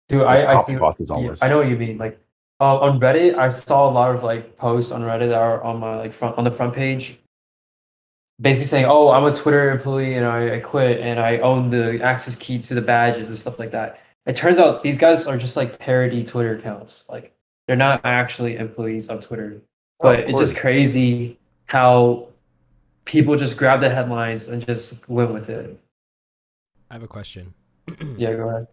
dude, like I copy see. pastes Yeah, I know almost. what you mean. Like, on Reddit, I saw a lot of like posts on Reddit that are on my like front on the front page, basically saying, "Oh, I'm a Twitter employee and I quit and I own the access key to the badges and stuff like that." It turns out these guys are just like parody Twitter accounts. Like, they're not actually employees of Twitter. Oh, But of it's just course. crazy how people just grab the headlines and just went with it. I have a question. Yeah, go ahead.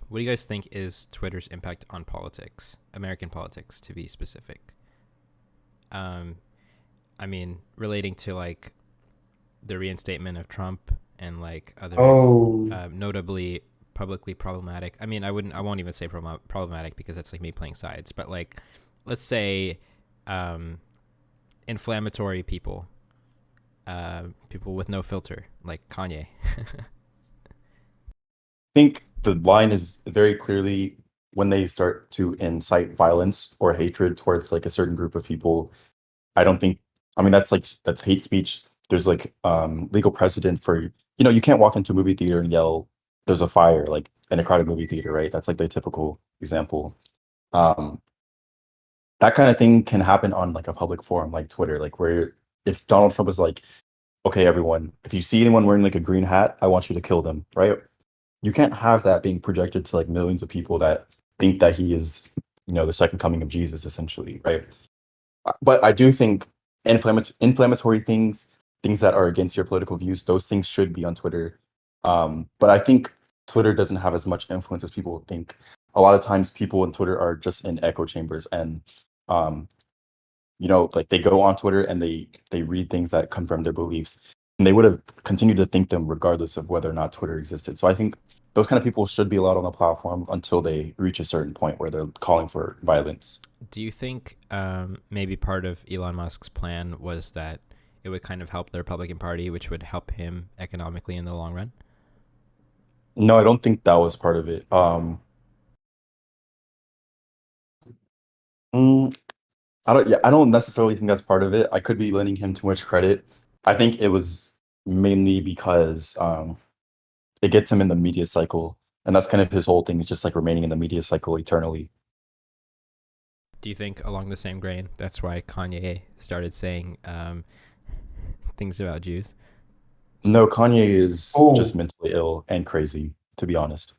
What do you guys think is Twitter's impact on politics, American politics to be specific? Um, I mean, relating to like the reinstatement of Trump and like other Oh, notably publicly problematic. I mean, I won't even say problematic because that's like me playing sides. But like, let's say, um, inflammatory people, people with no filter, like Kanye. Think the line is very clearly when they start to incite violence or hatred towards like a certain group of people. I don't think, I mean, that's hate speech. There's like legal precedent for, you can't walk into a movie theater and yell, there's a fire, like in a crowded movie theater, right? That's like the typical example. Um, that kind of thing can happen on like a public forum like Twitter, like where if Donald Trump is like, okay, everyone, if you see anyone wearing like a green hat, I want you to kill them, right? You can't have that being projected to like millions of people that think that he is, the second coming of Jesus, essentially, right? But I do think inflammatory things that are against your political views, those things should be on Twitter. But I think Twitter doesn't have as much influence as people think. A lot of times, people on Twitter are just in echo chambers, and um, like they go on Twitter and they read things that come from their beliefs, and they would have continued to think them regardless of whether or not Twitter existed. So I think those kind of people should be allowed on the platform until they reach a certain point where they're calling for violence. Do you think maybe part of Elon Musk's plan was that it would kind of help the Republican Party, which would help him economically in the long run? No, I don't think that was part of it. Mm, I don't necessarily think that's part of it. I could be lending him too much credit. I think it was mainly because it gets him in the media cycle, and that's kind of his whole thing, is just like remaining in the media cycle eternally. Do you think along the same grain, that's why Kanye started saying things about Jews? No, Kanye is just oh, mentally ill and crazy, to be honest.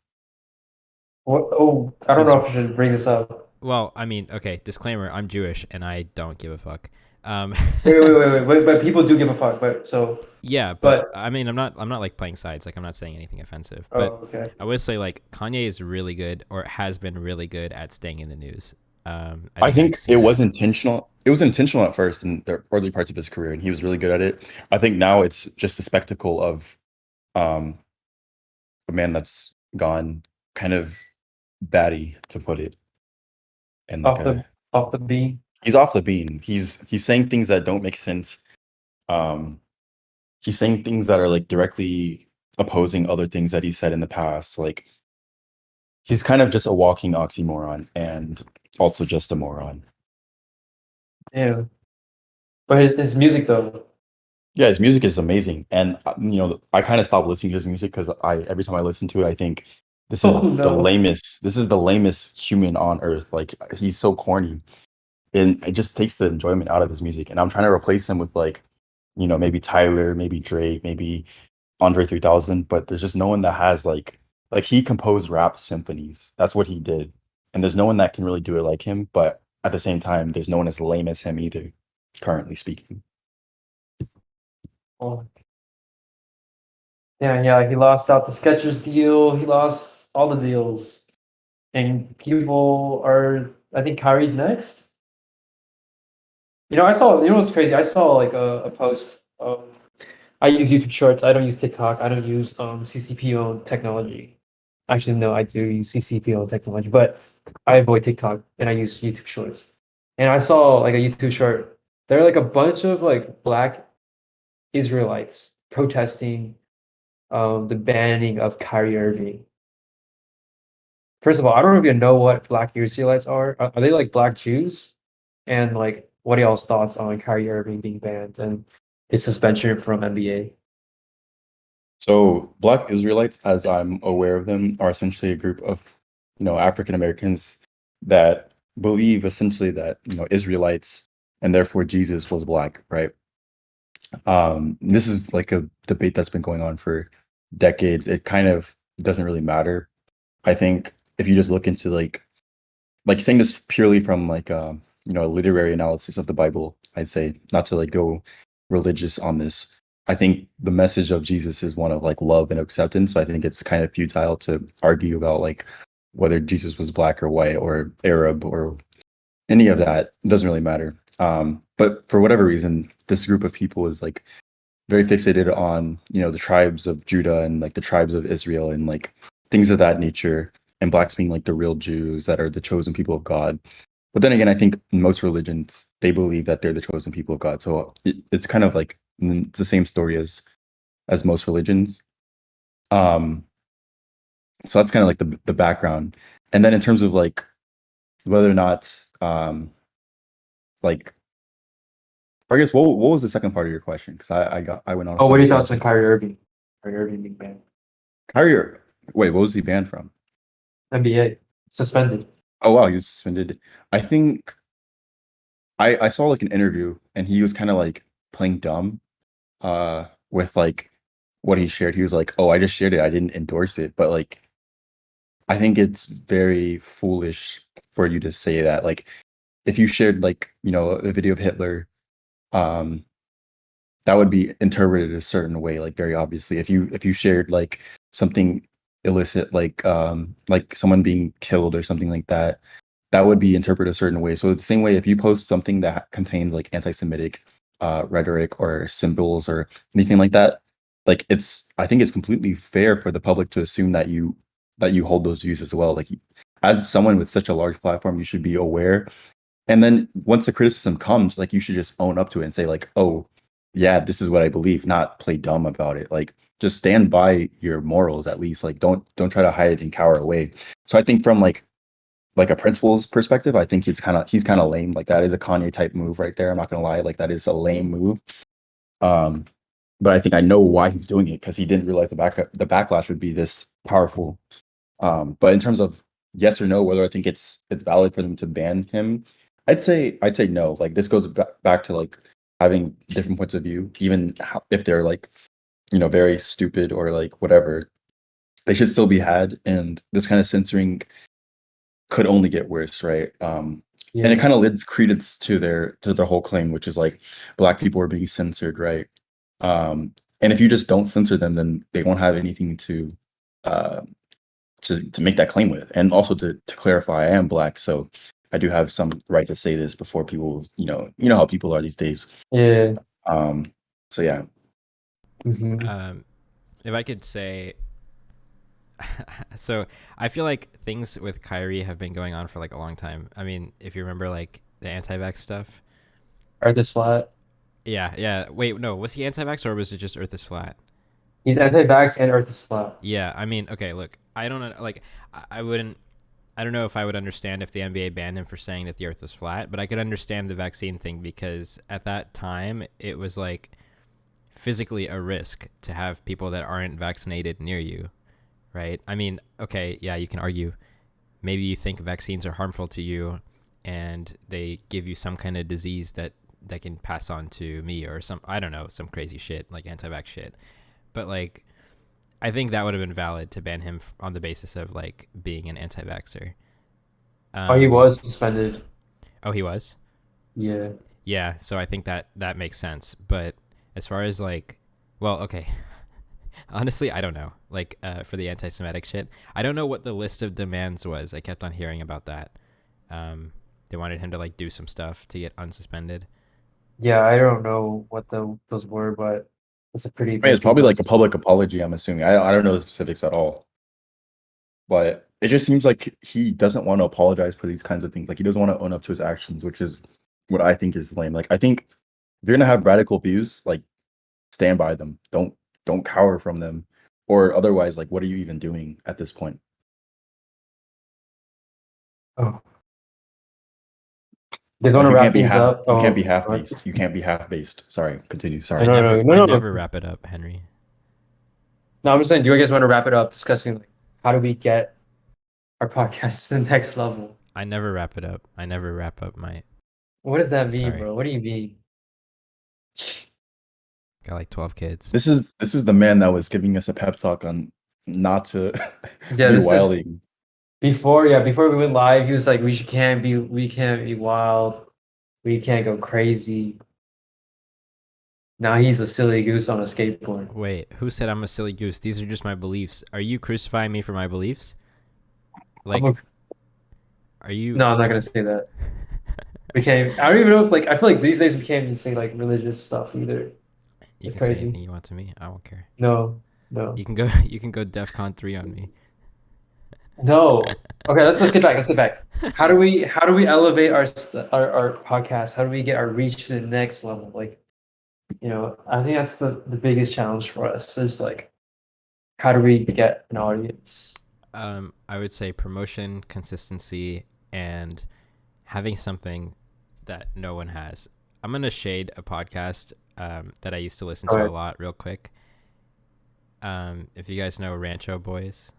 what? Oh, I don't know Because, if I should bring this up. well, I mean, okay, disclaimer, I'm Jewish and I don't give a fuck. Um, But people do give a fuck. But so, yeah, but but I mean, I'm not like playing sides. Like, I'm not saying anything offensive. oh, But okay. I would say like Kanye is really good, or has been really good at staying in the news. I I think we've think seen it that. was intentional. It was intentional at first in the early parts of his career, and he was really good at it. I think now it's just the spectacle of um, a man that's gone kind of batty, to put it, and like Off the beam. he's off the beam. He's saying things that don't make sense. Um, he's saying things that are like directly opposing other things that he said in the past. Like he's kind of just a walking oxymoron and also just a moron. Yeah. But his music though. Yeah, his music is amazing, and I kind of stopped listening to his music because I every time I listen to it, I think this is Oh the no. lamest. This is the lamest human on earth. Like he's so corny, and it just takes the enjoyment out of his music. And I'm trying to replace him with like, maybe Tyler, maybe Drake, maybe Andre 3000, but there's just no one that has like he composed rap symphonies. That's what he did, and there's no one that can really do it like him. But at the same time, there's no one as lame as him either, currently speaking. Oh, yeah, he lost out the Skechers deal. He lost all the deals, and people are. I think Kyrie's next. I saw. What's crazy? I saw like a post. I use YouTube Shorts. I don't use TikTok. I don't use CCP technology. Actually, no, I do use CCP technology, but I avoid TikTok and I use YouTube Shorts. And I saw like a YouTube short. There are like a bunch of like black Israelites protesting the banning of Kyrie Irving. First of all, I don't even know what black Israelites are. Are they like black Jews? And like, what are y'all's thoughts on Kyrie Irving being banned and his suspension from NBA? So Black Israelites, as I'm aware of them, are essentially a group of, African Americans that believe essentially that, Israelites and therefore Jesus was black, right? This is like a debate that's been going on for decades. It kind of doesn't really matter. I think if you just look into like saying this purely from like a literary analysis of the Bible, I'd say not to like go religious on this. I think the message of Jesus is one of like love and acceptance. So I think it's kind of futile to argue about like whether Jesus was black or white or Arab or any of that. It doesn't really matter. But for whatever reason, this group of people is like very fixated on, the tribes of Judah and like the tribes of Israel and like things of that nature, and blacks being like the real Jews that are the chosen people of God. But then again, I think most religions, they believe that they're the chosen people of God. So it's kind of like it's the same story as most religions. Um, so that's kind of like the background. And then in terms of like whether or not like I guess what was the second part of your question? Because I went on. Oh, what are your thoughts on Kyrie Irving? Kyrie Irving being banned. Kyrie, wait, what was he banned from? NBA suspended. Oh wow, he was suspended. I think I saw like an interview and he was kind of like playing dumb with like what he shared. He was like, "Oh, I just shared it. I didn't endorse it." But like I think it's very foolish for you to say that. Like if you shared like, a video of Hitler, um that would be interpreted a certain way, like very obviously. If you shared like something illicit, like someone being killed or something like that, that would be interpreted a certain way. So the same way, if you post something that contains like anti-Semitic rhetoric or symbols or anything like that, like I think it's completely fair for the public to assume that you hold those views as well. Like as someone with such a large platform, you should be aware. And then once the criticism comes, like you should just own up to it and say like, oh, yeah, this is what I believe, not play dumb about it. Like just stand by your morals at least. Like don't try to hide it and cower away. So I think from like a principal's perspective, I think he's kind of lame. Like that is a Kanye type move right there. I'm not gonna lie, like that is a lame move. Um, but I think I know why he's doing it because he didn't realize the backlash would be this powerful. But in terms of yes or no, whether I think it's valid for them to ban him, I'd say no. Like this goes back to like having different points of view, even if they're like very stupid or like whatever, they should still be had. And this kind of censoring could only get worse, right? And it kind of lends credence to their whole claim, which is like black people are being censored, right? And if you just don't censor them, then they won't have anything uh, to make that claim with. And also to clarify, I am black, so I do have some right to say this before people, how people are these days. Yeah. So yeah. Mm-hmm. If I could say, so I feel like things with Kyrie have been going on for like a long time. I mean, if you remember like the anti-vax stuff. Earth is flat. Yeah. Wait, no, was he anti-vax or was it just Earth is flat? He's anti-vax and Earth is flat. Yeah, I mean, okay, look, I don't know, like, I wouldn't, I don't know if I would understand if the NBA banned him for saying that the Earth was flat, but I could understand the vaccine thing because at that time it was like physically a risk to have people that aren't vaccinated near you, right? I mean, okay, yeah, you can argue. Maybe you think vaccines are harmful to you and they give you some kind of disease that can pass on to me or some, I don't know, some crazy shit like anti-vax shit. But like, I think that would have been valid to ban him on the basis of like being an anti-vaxxer. Oh, he was suspended. Oh, he was. Yeah. Yeah, so I think that makes sense. But as far as like, well, okay. Honestly, I don't know. Like, for the anti-Semitic shit, I don't know what the list of demands was. I kept on hearing about that. They wanted him to like do some stuff to get unsuspended. Yeah, I don't know what those were, but it's a pretty I mean, it's lengthy probably like a list. public apology, I'm assuming. I don't know the specifics at all. But it just seems like he doesn't want to apologize for these kinds of things. Like he doesn't want to own up to his actions, which is what I think is lame. Like I think if you're gonna have radical views, like stand by them. Don't cower from them. Or otherwise, like what are you even doing at this point? Oh, you guys want Like to wrap things up? you can't Oh, be half what? based. You can't be half based. Sorry, continue. I Sorry. No, never, no, no, I no, no. never wrap it up, Henry. No, I'm just saying, do you guys want to wrap it up discussing like how do we get our podcast to the next level? I never wrap it up. I never wrap up my. What does that mean, Sorry. bro? What do you mean? Got like 12 kids. This is the man that was giving us a pep talk on not to Yeah, be this is wilding. before we went live, he was like, we can't be wild, we can't go crazy. Now he's a silly goose on a skateboard. Wait, who said I'm a silly goose? These are just my beliefs. Are you crucifying me for my beliefs? Like, I'm are you? no, I'm not gonna say that. We can't. I don't even know if like I feel like these days we can't even say like religious stuff either. You It's can say crazy. anything you want to me. I won't care. No, no, You can go. You can go DEFCON 3 on me. no. Okay, let's get back. Let's get back. How do we elevate our podcast? How do we get our reach to the next level? Like, I think that's the biggest challenge for us is like, how do we get an audience? I would say promotion, consistency, and having something that no one has. I'm gonna shade a podcast that I used to listen to a Alright. lot, real quick. If you guys know Rancho Boys,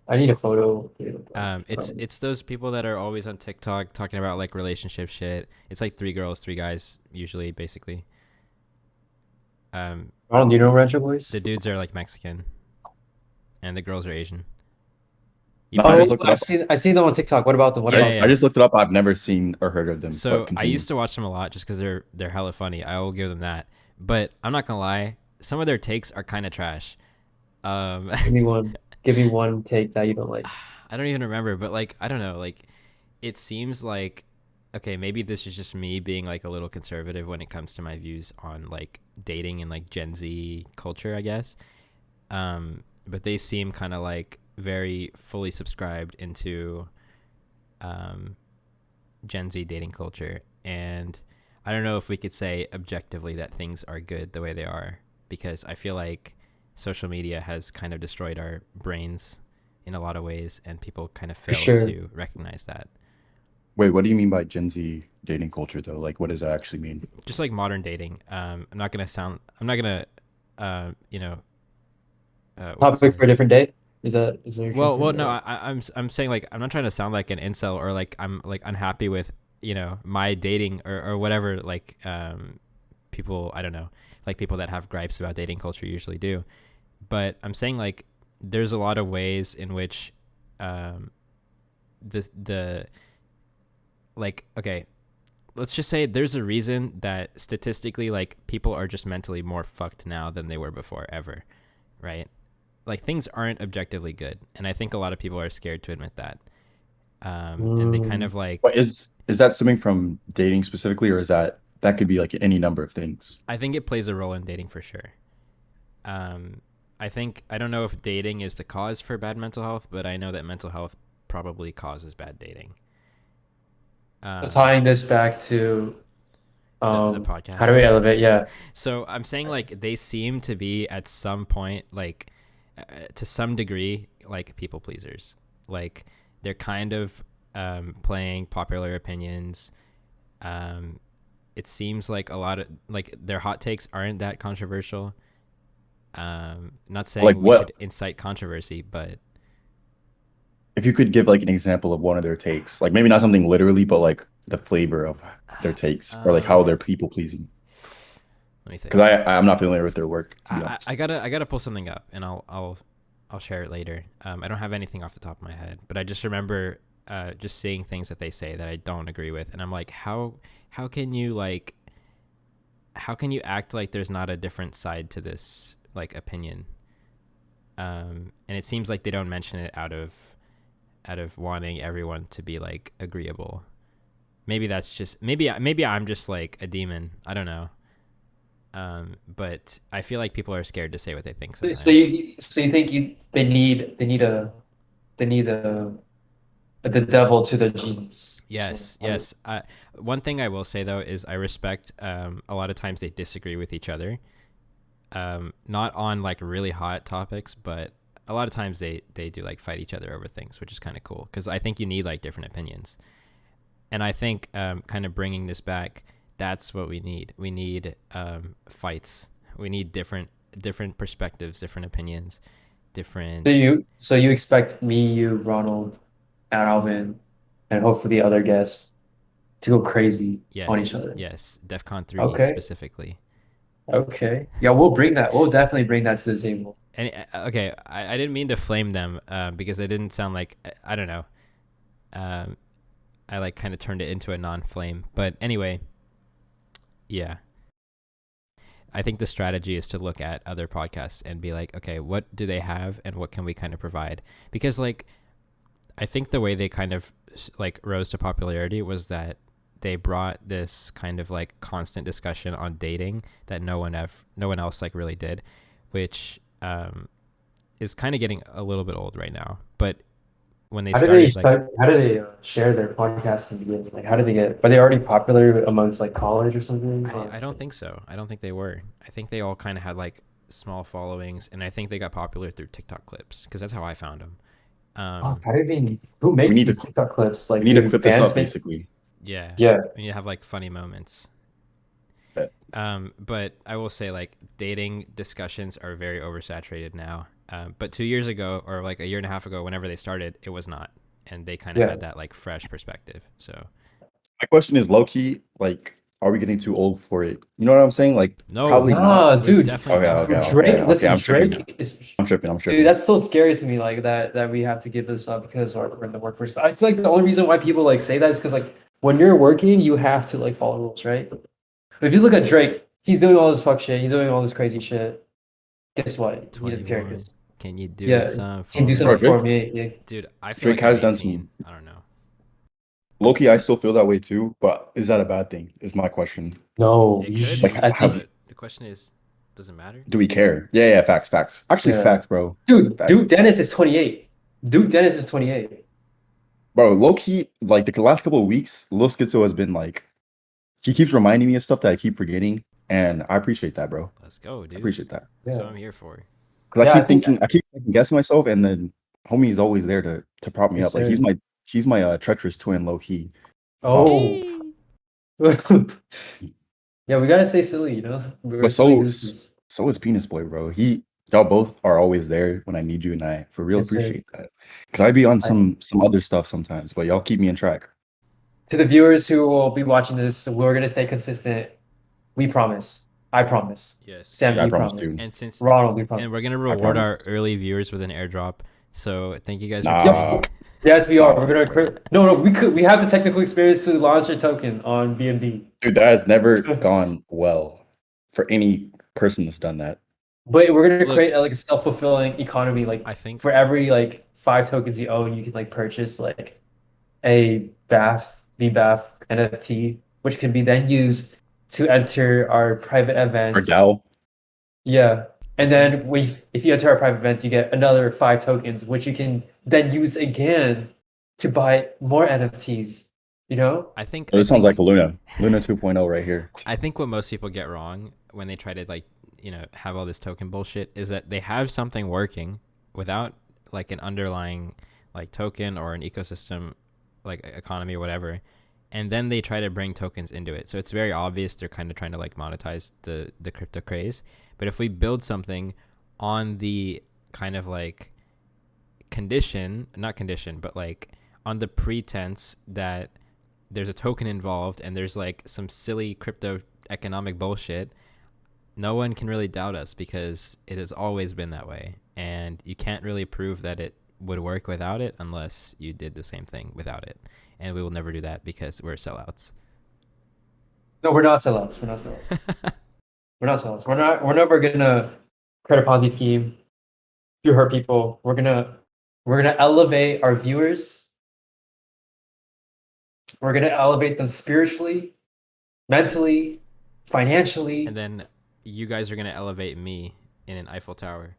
I need a photo. it's those people that are always on TikTok talking about like relationship shit. It's like 3 girls, 3 guys, usually, basically. Ronald, do you know Rancho Boys? The dudes are like Mexican, and the girls are Asian. No, probably- I just looked it up. I've seen them on TikTok. What about them? What Yeah, about yeah, I just looked it up. I've never seen or heard of them. So but I continue. used to watch them a lot just because they're hella funny. I will give them that. But I'm not gonna lie, some of their takes are kind of trash. Give me one. Give me one take that you don't like. I don't even remember, but like I don't know, like it seems like okay, maybe this is just me being like a little conservative when it comes to my views on like dating and like Gen Z culture, I guess. But they seem kind of like very fully subscribed into Gen Z dating culture, and I don't know if we could say objectively that things are good the way they are, because I feel like social media has kind of destroyed our brains in a lot of ways, and people kind of fail sure. to recognize that. Wait, what do you mean by Gen Z dating culture though? Like what does that actually mean? Just like modern dating. I'm not gonna, what's the Topic for a different day. Is that what you're well, saying? no, I'm saying like I'm not trying to sound like an incel or like I'm like unhappy with my dating or whatever, like people, I don't know, like people that have gripes about dating culture usually do, but I'm saying like there's a lot of ways in which the like, okay, let's just say there's a reason that statistically like people are just mentally more fucked now than they were before ever, right? Like things aren't objectively good, and I think a lot of people are scared to admit that. And they kind of like, But is that stemming from dating specifically, or is that could be like any number of things? I think it plays a role in dating for sure. I don't know if dating is the cause for bad mental health, but I know that mental health probably causes bad dating. So tying this back to the podcast. How do we elevate? Yeah. So I'm saying like they seem to be at some point like to some degree like people pleasers. Like they're kind of playing popular opinions. It seems like a lot of like their hot takes aren't that controversial. Not saying Like we what? should incite controversy, but If you could give like an example of one of their takes, like maybe not something literally, but like the flavor of their takes, or like how they're people pleasing. let me think. Because I'm not familiar with their work. To be honest. I gotta pull something up, and I'll share it later. I don't have anything off the top of my head, but I just remember just seeing things that they say that I don't agree with, and I'm like, how can you like, how can you act like there's not a different side to this like opinion? And it seems like they don't mention it out of wanting everyone to be like agreeable. Maybe that's just maybe I'm just like a demon. I don't know. But I feel like people are scared to say what they think sometimes. So you think they need the devil to the Jesus? Yes, yes. One thing I will say though is I respect a lot of times they disagree with each other. Not on like really hot topics, but a lot of times they do like fight each other over things, which is kind of cool because I think you need like different opinions. And I think kind of bringing this back, that's what we need. We need fights. We need different perspectives, different opinions, different. So you expect me, you, Ronald, and Alvin, and hopefully other guests to go crazy on each other. Yes, DEFCON 3 Okay. specifically. Okay. Yeah, we'll bring that. We'll definitely bring that to the table. And okay, I didn't mean to flame them because it didn't sound like, I don't know. I like kind of turned it into a non-flame. But anyway, yeah. I think the strategy is to look at other podcasts and be like, okay, what do they have and what can we kind of provide? Because like, I think the way they kind of like rose to popularity was that they brought this kind of like constant discussion on dating that no one else like really did, which is kind of getting a little bit old right now. But when they started, how do they share their podcasts in the beginning? Like, how did they get? Are they already popular amongst like college or something? I don't think so. I don't think they were. I think they all kind of had like small followings, and I think they got popular through TikTok clips because that's how I found them. How do they? Who makes these TikTok clips? Like, we need to clip this fans up, basically. Yeah. Yeah. And you have like funny moments. Yeah. But I will say like dating discussions are very oversaturated now. But 2 years ago or like a year and a half ago, whenever they started, it was not. And they kind of had that like fresh perspective. So my question is low key, like, are we getting too old for it? You know what I'm saying? Like, no, probably not. Dude. Okay. Listen, I'm Drake is. I'm tripping. Dude, that's so scary to me. Like that we have to give this up because we're in the workforce. I feel like the only reason why people like say that is because like when you're working, you have to like follow rules, right? But if you look at Drake, he's doing all this fuck shit. He's doing all this crazy shit. Guess what? He doesn't care. Can you do something? Can you do something for me? Yeah. Dude, I feel Drake like has done some. I don't know. Loki, I still feel that way too, but is that a bad thing? Is my question. No, It you could should, be, I think. but the question is, does it matter? Do we care? Yeah, facts. Actually, Yeah. facts, bro. Dude, Facts. Duke Dennis is 28. Duke Dennis is 28. Bro, low-key, like the last couple of weeks, Lil Schizo has been like, he keeps reminding me of stuff that I keep forgetting, and I appreciate that, bro. Let's go, dude. I appreciate that. That's what I'm here for. Because I keep guessing myself, and then homie is always there to prop me up. Like he's my treacherous twin, low key. Oh. Yeah, we gotta stay silly, you know. But so is Penis Boy, bro. Y'all both are always there when I need you, and I for real appreciate that. Because I be on some other stuff sometimes, but y'all keep me in track. To the viewers who will be watching this, we're gonna stay consistent. We promise. I promise. Yes. Sam, Yeah, I you promise promise. too. And since Ronald, we promise. and we're gonna reward our early viewers with an airdrop. So thank you guys for Nah, Yes, we are. We're gonna no. We have the technical experience to launch a token on BNB. dude, that has never gone well for any person that's done that. But we're gonna create like a self-fulfilling economy. Like I think for every like 5 tokens you own, you can like purchase like a BBAF NFT, which can be then used to enter our private events. Or DAO. Yeah. And then if you enter our private events, you get another 5 tokens, which you can then use again to buy more NFTs. You know? I think this sounds like Luna 2.0 right here. I think what most people get wrong when they try to like, you know, have all this token bullshit is that they have something working without like an underlying like token or an ecosystem like economy or whatever, and then they try to bring tokens into it. So it's very obvious they're kind of trying to like monetize the crypto craze. But if we build something on the kind of like not condition, but like on the pretense that there's a token involved and there's like some silly crypto economic bullshit, no one can really doubt us because it has always been that way. And you can't really prove that it would work without it unless you did the same thing without it. And we will never do that because we're sellouts. No, we're not sellouts. We're not sellouts. We're not sellouts. We're never gonna create a Ponzi scheme to hurt people. We're gonna elevate our viewers. We're gonna elevate them spiritually, mentally, financially. And then you guys are going to elevate me in an Eiffel Tower.